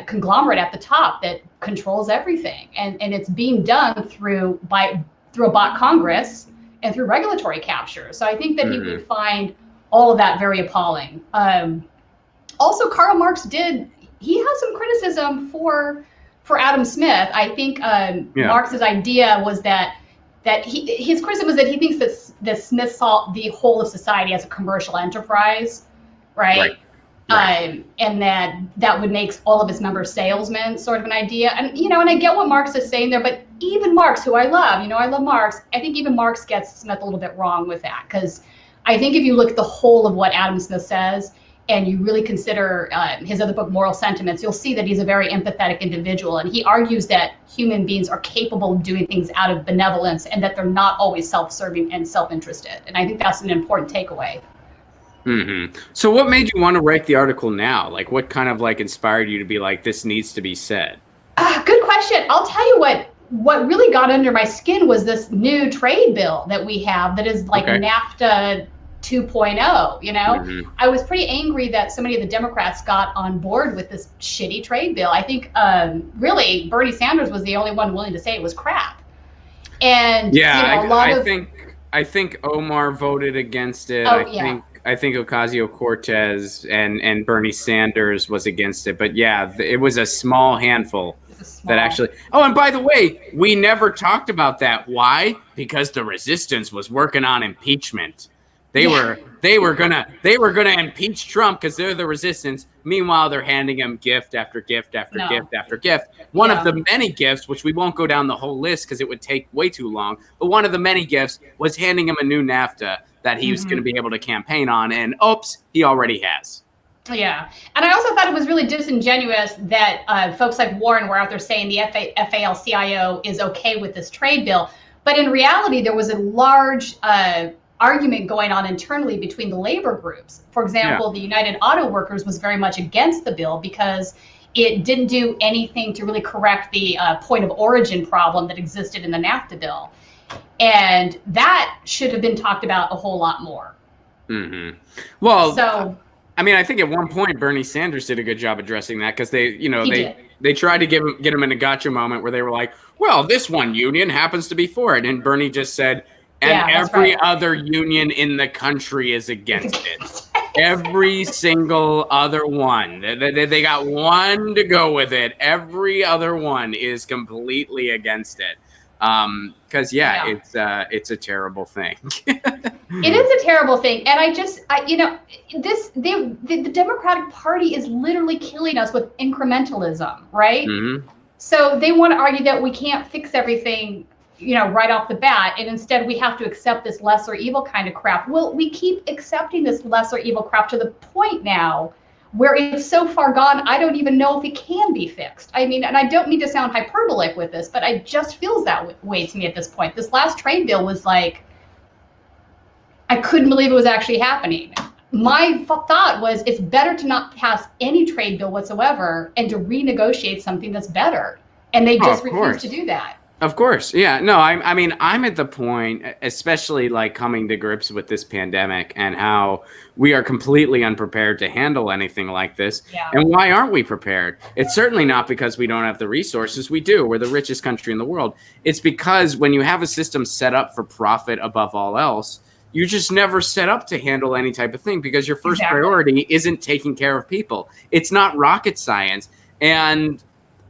conglomerate at the top that controls everything. And it's being done through a bot Congress and through regulatory capture. So I think that he would find all of that very appalling. Also, Karl Marx he has some criticism for Adam Smith. I think Marx's idea was that his criticism was that he thinks that Smith saw the whole of society as a commercial enterprise, right? And that would make all of his members salesmen, sort of an idea. And, and I get what Marx is saying there, but even Marx, who I love, I love Marx. I think even Marx gets Smith a little bit wrong with that, because I think if you look at the whole of what Adam Smith says and you really consider his other book, Moral Sentiments, you'll see that he's a very empathetic individual. And he argues that human beings are capable of doing things out of benevolence and that they're not always self-serving and self-interested. And I think that's an important takeaway. Mm-hmm. So what made you want to write the article now? Like, what kind of inspired you to be like, this needs to be said? Good question. I'll tell you what really got under my skin was this new trade bill that we have that is like NAFTA 2.0. I was pretty angry that so many of the Democrats got on board with this shitty trade bill. I think really Bernie Sanders was the only one willing to say it was crap. And I think Omar voted against it. I think Ocasio-Cortez and Bernie Sanders was against it. But yeah, it was a small handful that actually. Oh, and by the way, we never talked about that. Why? Because the resistance was working on impeachment. They were gonna impeach Trump because they're the resistance. Meanwhile, they're handing him gift after gift after gift after gift. One of the many gifts, which we won't go down the whole list because it would take way too long, but one of the many gifts was handing him a new NAFTA that he was going to be able to campaign on, and oops, he already has. Yeah. And I also thought it was really disingenuous that folks like Warren were out there saying the FAL-CIO is okay with this trade bill. But in reality, there was a large argument going on internally between the labor groups. For example, the United Auto Workers was very much against the bill because it didn't do anything to really correct the point of origin problem that existed in the NAFTA bill. And that should have been talked about a whole lot more. Mm-hmm. Well, so I mean, I think at one point Bernie Sanders did a good job addressing that because they tried to get him in a gotcha moment where they were like, well, this one union happens to be for it. And Bernie just said, and every other union in the country is against it. Every single other one. They got one to go with it. Every other one is completely against it. Because it's a terrible thing. It is a terrible thing, and the Democratic Party is literally killing us with incrementalism, right? Mm-hmm. So they want to argue that we can't fix everything, right off the bat, and instead we have to accept this lesser evil kind of crap. Well, we keep accepting this lesser evil crap to the point now where it's so far gone, I don't even know if it can be fixed. I mean, and I don't mean to sound hyperbolic with this, but it just feels that way to me at this point. This last trade bill was like, I couldn't believe it was actually happening. My thought was it's better to not pass any trade bill whatsoever and to renegotiate something that's better. And they just refused to do that. Of course. Yeah. No, I mean, I'm at the point, especially like coming to grips with this pandemic and how we are completely unprepared to handle anything like this. Yeah. And why aren't we prepared? It's certainly not because we don't have the resources. We do. We're the richest country in the world. It's because when you have a system set up for profit above all else, you just never set up to handle any type of thing because your first priority isn't taking care of people. It's not rocket science. And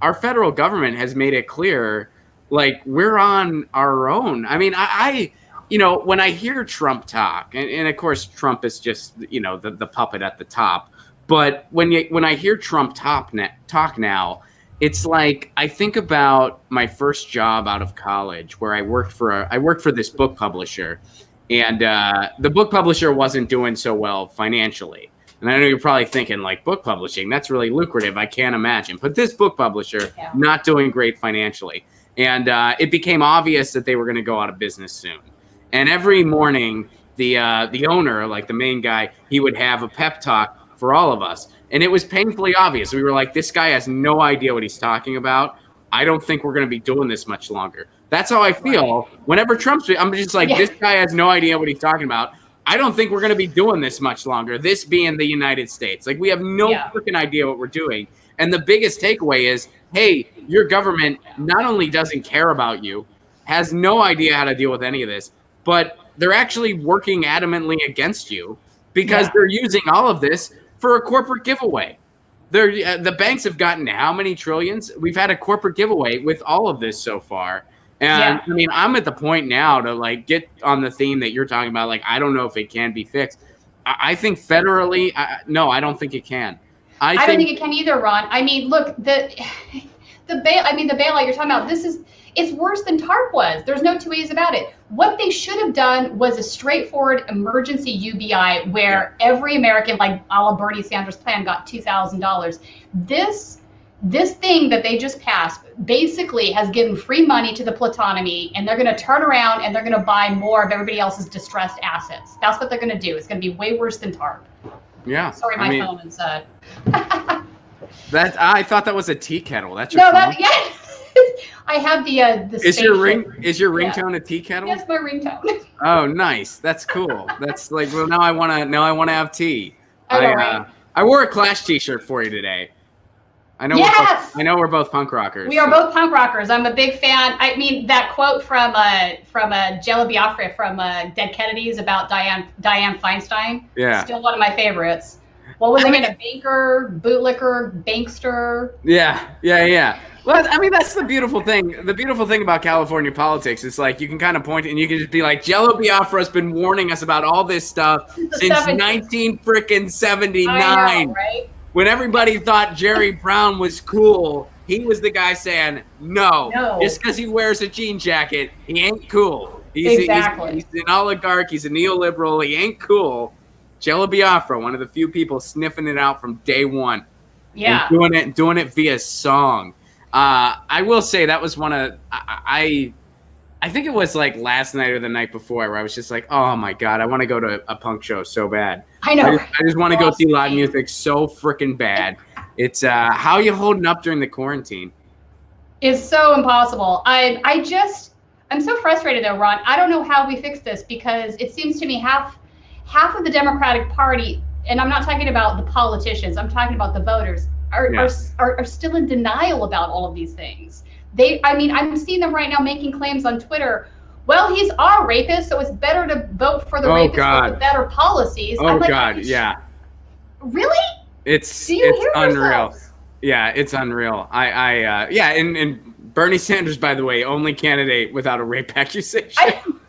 our federal government has made it clear, like, we're on our own. I mean, I when I hear Trump talk, and of course Trump is just, the puppet at the top. But when I hear Trump talk now, it's like I think about my first job out of college where I worked for this book publisher. And the book publisher wasn't doing so well financially. And I know you're probably thinking, like, book publishing, that's really lucrative. I can't imagine. But this book publisher, not doing great financially. And it became obvious that they were going to go out of business soon. And every morning, the owner, like the main guy, he would have a pep talk for all of us. And it was painfully obvious. We were like, this guy has no idea what he's talking about. I don't think we're going to be doing this much longer. That's how I feel whenever Trump's. I'm just like, this guy has no idea what he's talking about. I don't think we're going to be doing this much longer. This being the United States. Like, we have no freaking idea what we're doing. And the biggest takeaway is, hey, your government not only doesn't care about you, has no idea how to deal with any of this, but they're actually working adamantly against you because they're using all of this for a corporate giveaway. The banks have gotten how many trillions? We've had a corporate giveaway with all of this so far. And I mean, I'm at the point now to like get on the theme that you're talking about. Like, I don't know if it can be fixed. I think federally, no, I don't think it can. I don't think it can either, Ron. I mean, look, the bailout you're talking about, it's worse than TARP was. There's no two ways about it. What they should have done was a straightforward emergency UBI where every American, like a la Bernie Sanders' plan, got $2,000. This thing that they just passed basically has given free money to the Platonomy, and they're going to turn around and they're going to buy more of everybody else's distressed assets. That's what they're going to do. It's going to be way worse than TARP. Yeah. Sorry, my phone is I thought that was a tea kettle. That's your phone? I have the Is your ringtone a tea kettle? Yes, my ringtone. Oh, nice. That's cool. That's like, well, now I want to have tea. Right. I wore a Clash t-shirt for you today. I know we're both punk rockers. We are both punk rockers. I'm a big fan. I mean, that quote from Jello Biafra from Dead Kennedys about Dianne Feinstein. Yeah. Still one of my favorites. What was it? A banker, bootlicker, bankster. Yeah. Well, I mean, that's the beautiful thing. The beautiful thing about California politics is like you can kind of point and you can just be like, Jello Biafra's been warning us about all this stuff The since 70s. 1979. I know, right? When everybody thought Jerry Brown was cool, he was the guy saying, no. Just because he wears a jean jacket, he ain't cool. He's an oligarch. He's a neoliberal. He ain't cool. Jello Biafra, one of the few people sniffing it out from day one. Yeah. And doing it via song. I will say that was one of I think it was like last night or the night before where I was just like, oh my God, I want to go to a punk show so bad. I know. I just want to go see live music so freaking bad. It's how are you holding up during the quarantine? It's so impossible. I'm so frustrated though, Ron. I don't know how we fix this because it seems to me half of the Democratic Party, and I'm not talking about the politicians, I'm talking about the voters, are still in denial about all of these things. I'm seeing them right now making claims on Twitter. Well, he's our rapist, so it's better to vote for the rapist with the better policies. Oh, God, yeah. Really? It's Do you hear unreal. yourselves? Yeah, it's unreal. And Bernie Sanders, by the way, only candidate without a rape accusation.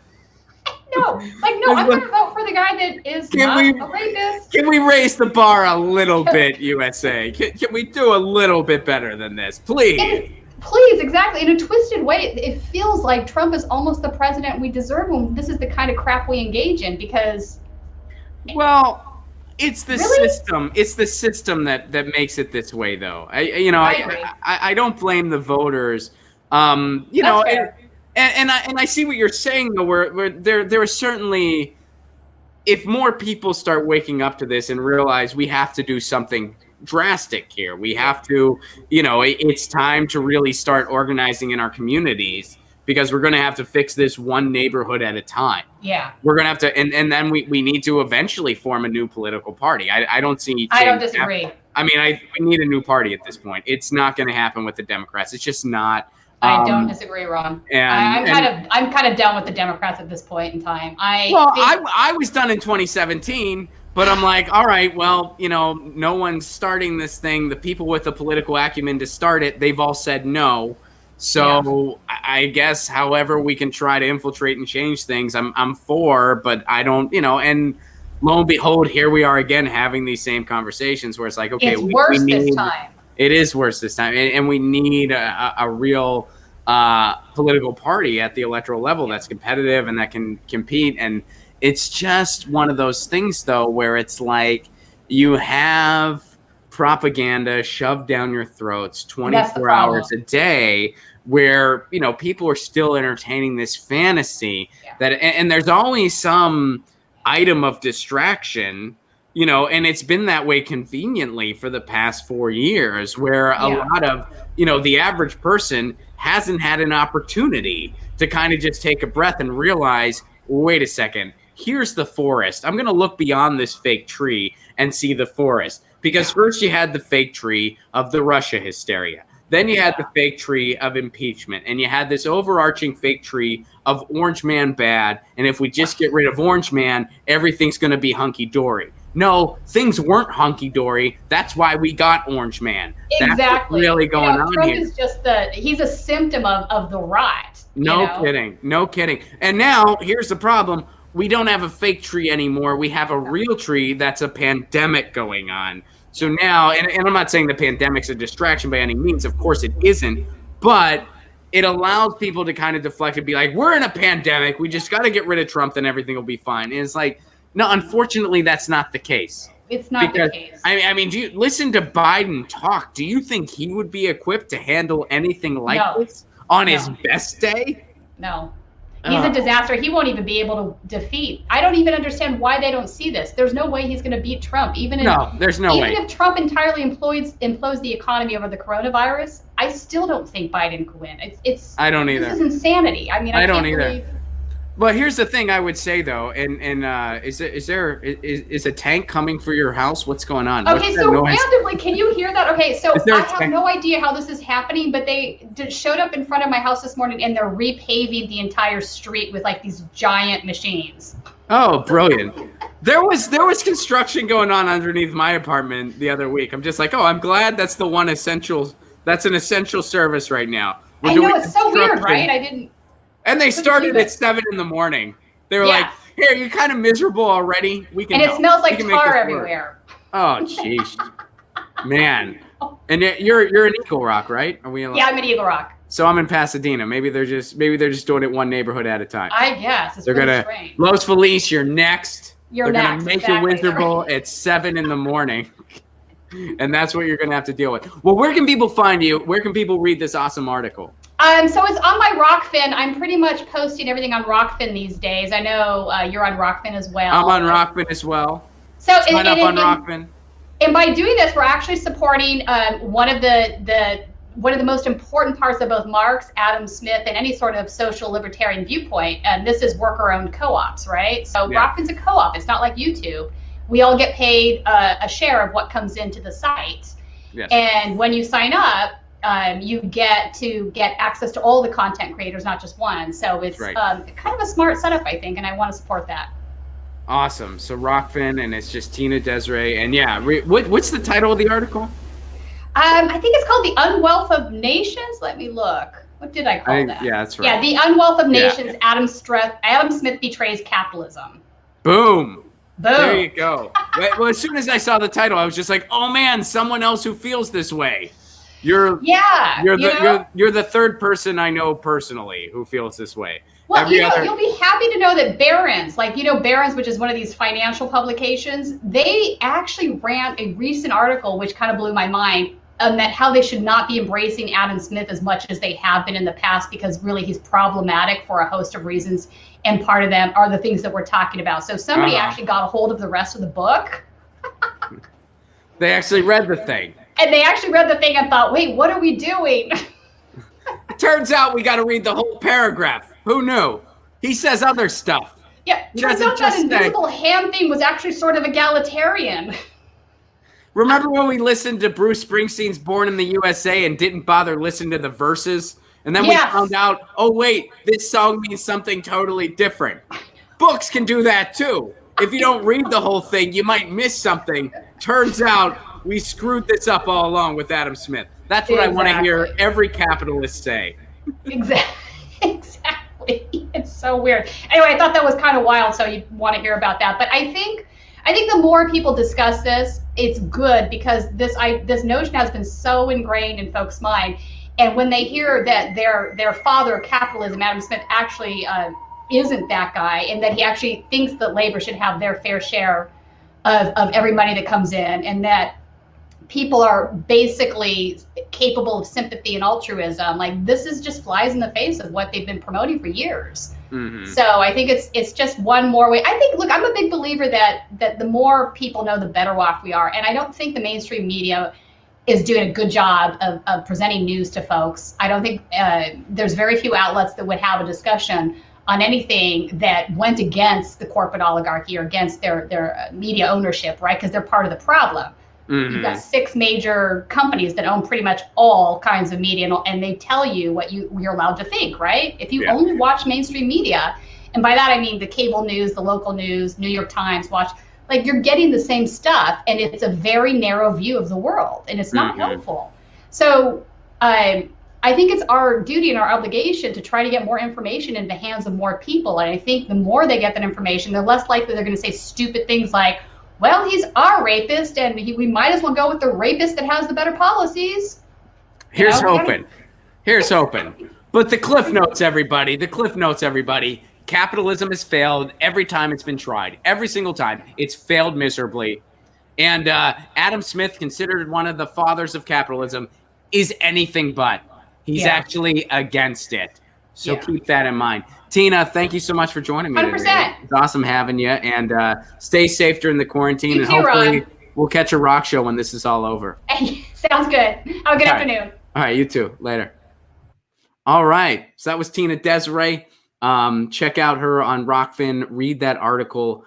No, I'm going to vote for the guy that is not a rapist. Can we raise the bar a little bit, USA? Can we do a little bit better than this, please? Please, exactly. In a twisted way, it feels like Trump is almost the president we deserve when this is the kind of crap we engage in because... Well, it's the system. It's the system that makes it this way, though. I don't blame the voters. And I see what you're saying though. Where there is certainly, if more people start waking up to this and realize we have to do something drastic here, we have to, it's time to really start organizing in our communities because we're going to have to fix this one neighborhood at a time. Yeah, we're going to have to, and then we need to eventually form a new political party. I don't see. I don't disagree. We need a new party at this point. It's not going to happen with the Democrats. It's just not. I don't disagree, Ron. I'm kind of done with the Democrats at this point in time. I was done in 2017, but I'm like, all right, well, no one's starting this thing. The people with the political acumen to start it, they've all said no. So I guess however we can try to infiltrate and change things, I'm for, but I don't, and lo and behold, here we are again having these same conversations where it's like, okay, it's worse this time. It is worse this time, and we need a real political party at the electoral level that's competitive and that can compete. And it's just one of those things, though, where it's like you have propaganda shoved down your throats 24 hours a day where, people are still entertaining this fantasy that, and there's always some item of distraction, and it's been that way conveniently for the past 4 years where a lot of, the average person hasn't had an opportunity to kind of just take a breath and realize, wait a second, here's the forest. I'm going to look beyond this fake tree and see the forest. Because first you had the fake tree of the Russia hysteria. Then you had the fake tree of impeachment. And you had this overarching fake tree of Orange Man bad. And if we just get rid of Orange Man, everything's going to be hunky-dory. No, things weren't hunky-dory. That's why we got Orange Man. Exactly. That's what's really going on Trump here. Is just he's a symptom of the rot. No kidding. And now, here's the problem. We don't have a fake tree anymore. We have a real tree that's a pandemic going on. So now, and I'm not saying the pandemic's a distraction by any means. Of course it isn't. But it allows people to kind of deflect and be like, we're in a pandemic. We just got to get rid of Trump, then everything will be fine. And it's like, no, unfortunately, that's not the case. It's not the case. I mean, do you listen to Biden talk? Do you think he would be equipped to handle anything like this on his best day? No. He's a disaster. He won't even be able to defeat. I don't even understand why they don't see this. There's no way he's going to beat Trump. There's no way. Even if Trump entirely implodes the economy over the coronavirus, I still don't think Biden could win. I don't either. This is insanity. I mean, I don't can't either. believe. But here's the thing I would say though, is a tank coming for your house? What's going on? Okay, so randomly, can you hear that? Okay, so I have no idea how this is happening, but they showed up in front of my house this morning and they're repaving the entire street with like these giant machines. Oh, brilliant. There was construction going on underneath my apartment the other week. I'm just like, oh, I'm glad that's the one essential That's an essential service right now. I know, it's so weird, right? I didn't. And they started at 7 in the morning. They were like, "Here, you're kind of miserable already. We can." And it help. smells We like can make tar this everywhere. work." Oh, jeez, man. And you're in Eagle Rock, right? Are we? Yeah, I'm in Eagle Rock. So I'm in Pasadena. Maybe they're just doing it one neighborhood at a time. I guess it's They're really gonna strange. Los Feliz. You're next. You're They're next. gonna make you miserable at 7 in the morning. And that's what you're going to have to deal with. Well, where can people find you? Where can people read this awesome article? So it's on my Rockfin. I'm pretty much posting everything on Rockfin these days. I know you're on Rockfin as well. I'm on Rockfin as well. So sign up on Rockfin. And by doing this, we're actually supporting one of the most important parts of both Marx, Adam Smith, and any sort of social libertarian viewpoint. And this is worker-owned co-ops, right? So Rockfin's a co-op. It's not like YouTube. We all get paid a share of what comes into the site. Yes. And when you sign up, you get access to all the content creators, not just one. So it's kind of a smart setup, I think, and I want to support that. Awesome. So Rockfin, and it's just Tina Desiree. And yeah, what's the title of the article? I think it's called The Unwealth of Nations. Let me look. What did I call that? Yeah, that's right. Yeah, The Unwealth of Nations, Adam Smith Betrays Capitalism. Boom. Boom. There you go. Well, as soon as I saw the title, I was just like, "Oh man, someone else who feels this way." You're the third person I know personally who feels this way. Well, you'll be happy to know that Barron's, Barron's, which is one of these financial publications, they actually ran a recent article which kind of blew my mind, that how they should not be embracing Adam Smith as much as they have been in the past, because really he's problematic for a host of reasons, and part of them are the things that we're talking about. So somebody actually got a hold of the rest of the book. They actually read the thing. And they actually read the thing and thought, wait, what are we doing? It turns out we got to read the whole paragraph. Who knew? He says other stuff. Yeah, turns out that invisible hand thing was actually sort of egalitarian. Remember when we listened to Bruce Springsteen's Born in the USA and didn't bother listening to the verses? And then we found out, oh, wait, this song means something totally different. Books can do that, too. If you don't read the whole thing, you might miss something. Turns out we screwed this up all along with Adam Smith. That's what I want to hear every capitalist say. Exactly. It's so weird. Anyway, I thought that was kind of wild, so you want to hear about that. But I think the more people discuss this, it's good, because this notion has been so ingrained in folks' mind. And when they hear that their father of capitalism, Adam Smith, actually isn't that guy, and that he actually thinks that labor should have their fair share of every money that comes in, and that people are basically capable of sympathy and altruism, like, this is just flies in the face of what they've been promoting for years. Mm-hmm. So I think it's just one more way. I think, look, I'm a big believer that the more people know, the better off we are. And I don't think the mainstream media is doing a good job of presenting news to folks. I don't think there's very few outlets that would have a discussion on anything that went against the corporate oligarchy or against their media ownership, right? Because they're part of the problem. Mm-hmm. You've got 6 major companies that own pretty much all kinds of media, and they tell you what you're allowed to think, right? If you only watch mainstream media, and by that I mean the cable news, the local news, New York Times, you're getting the same stuff, and it's a very narrow view of the world, and it's not helpful. So I think it's our duty and our obligation to try to get more information in the hands of more people. And I think the more they get that information, the less likely they're going to say stupid things like, well, he's our rapist, and we might as well go with the rapist that has the better policies. Here's hoping. Here's hoping. But the cliff notes, everybody. The cliff notes, everybody. Capitalism has failed every time it's been tried. Every single time. It's failed miserably. And Adam Smith, considered one of the fathers of capitalism, is anything but. He's actually against it. So keep that in mind. Tina, thank you so much for joining me 100%. today. It's awesome having you. And stay safe during the quarantine. You too, hopefully Ron. we'll catch a rock show when this is all over. Sounds good. Have a good afternoon. All right, you too. Later. All right. So that was Tina Desiree. Check out her on Rockfin. Read that article.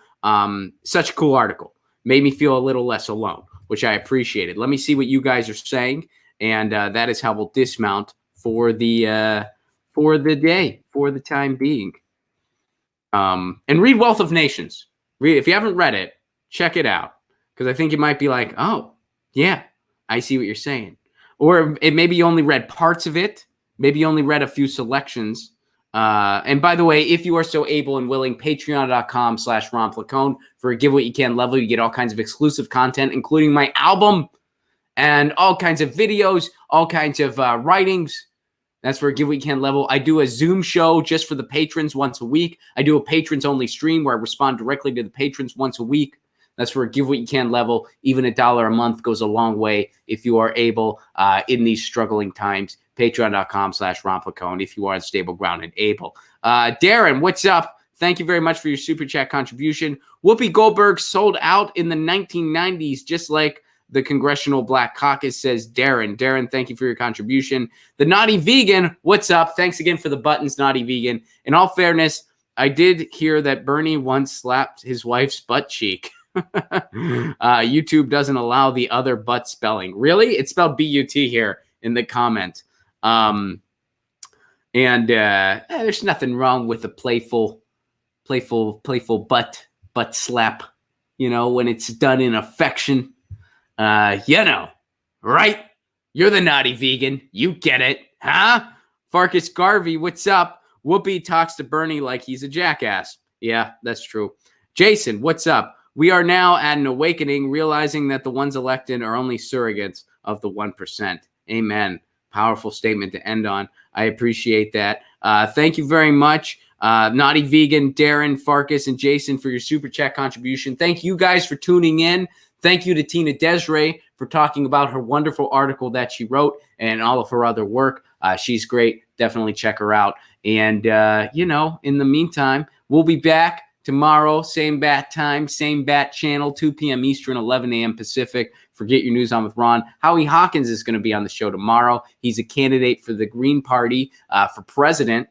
Such a cool article. Made me feel a little less alone, which I appreciated. Let me see what you guys are saying. And that is how we'll dismount for the day, for the time being. And read Wealth of Nations. If you haven't read it, check it out. Because I think you might be like, oh, yeah, I see what you're saying. or maybe you only read parts of it. Maybe you only read a few selections. And by the way, if you are so able and willing, patreon.com/Ron Placone for a Give What You Can level. You get all kinds of exclusive content, including my album and all kinds of videos, all kinds of writings. That's for a Give What You Can level. I do a Zoom show just for the patrons once a week. I do a patrons only stream where I respond directly to the patrons once a week. That's for a Give What You Can level. Even $1 a month goes a long way if you are able in these struggling times. Patreon.com/Ron Placone if you are on stable ground and able. Darren, what's up? Thank you very much for your super chat contribution. Whoopi Goldberg sold out in the 1990s, just like the Congressional Black Caucus, says Darren. Darren, thank you for your contribution. The Naughty Vegan, what's up? Thanks again for the buttons, Naughty Vegan. In all fairness, I did hear that Bernie once slapped his wife's butt cheek. YouTube doesn't allow the other butt spelling. Really? It's spelled B-U-T here in the comment. There's nothing wrong with a playful butt slap, when it's done in affection. Right? You're the Naughty Vegan. You get it, huh? Farkas Garvey, what's up? Whoopi talks to Bernie like he's a jackass. Yeah, that's true. Jason, what's up? We are now at an awakening, realizing that the ones elected are only surrogates of the 1%. Amen. Powerful statement to end on. I appreciate that. Thank you very much, Naughty Vegan, Darren, Farkas, and Jason for your super chat contribution. Thank you guys for tuning in. Thank you to Tina Desiree for talking about her wonderful article that she wrote and all of her other work. She's great. Definitely check her out. And, in the meantime, we'll be back tomorrow, same bat time, same bat channel, 2 p.m. Eastern, 11 a.m. Pacific. For Get Your News On with Ron. Howie Hawkins is going to be on the show tomorrow. He's a candidate for the Green Party for president.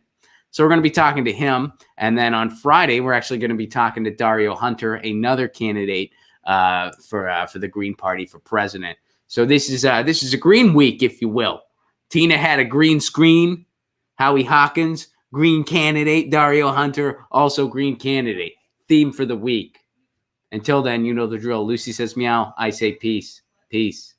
So we're going to be talking to him. And then on Friday, we're actually going to be talking to Dario Hunter, another candidate for the Green Party for president. So this is a green week, if you will. Tina had a green screen. Howie Hawkins, green candidate. Dario Hunter, also green candidate. Theme for the week. Until then, you know the drill. Lucy says meow. I say peace. Peace.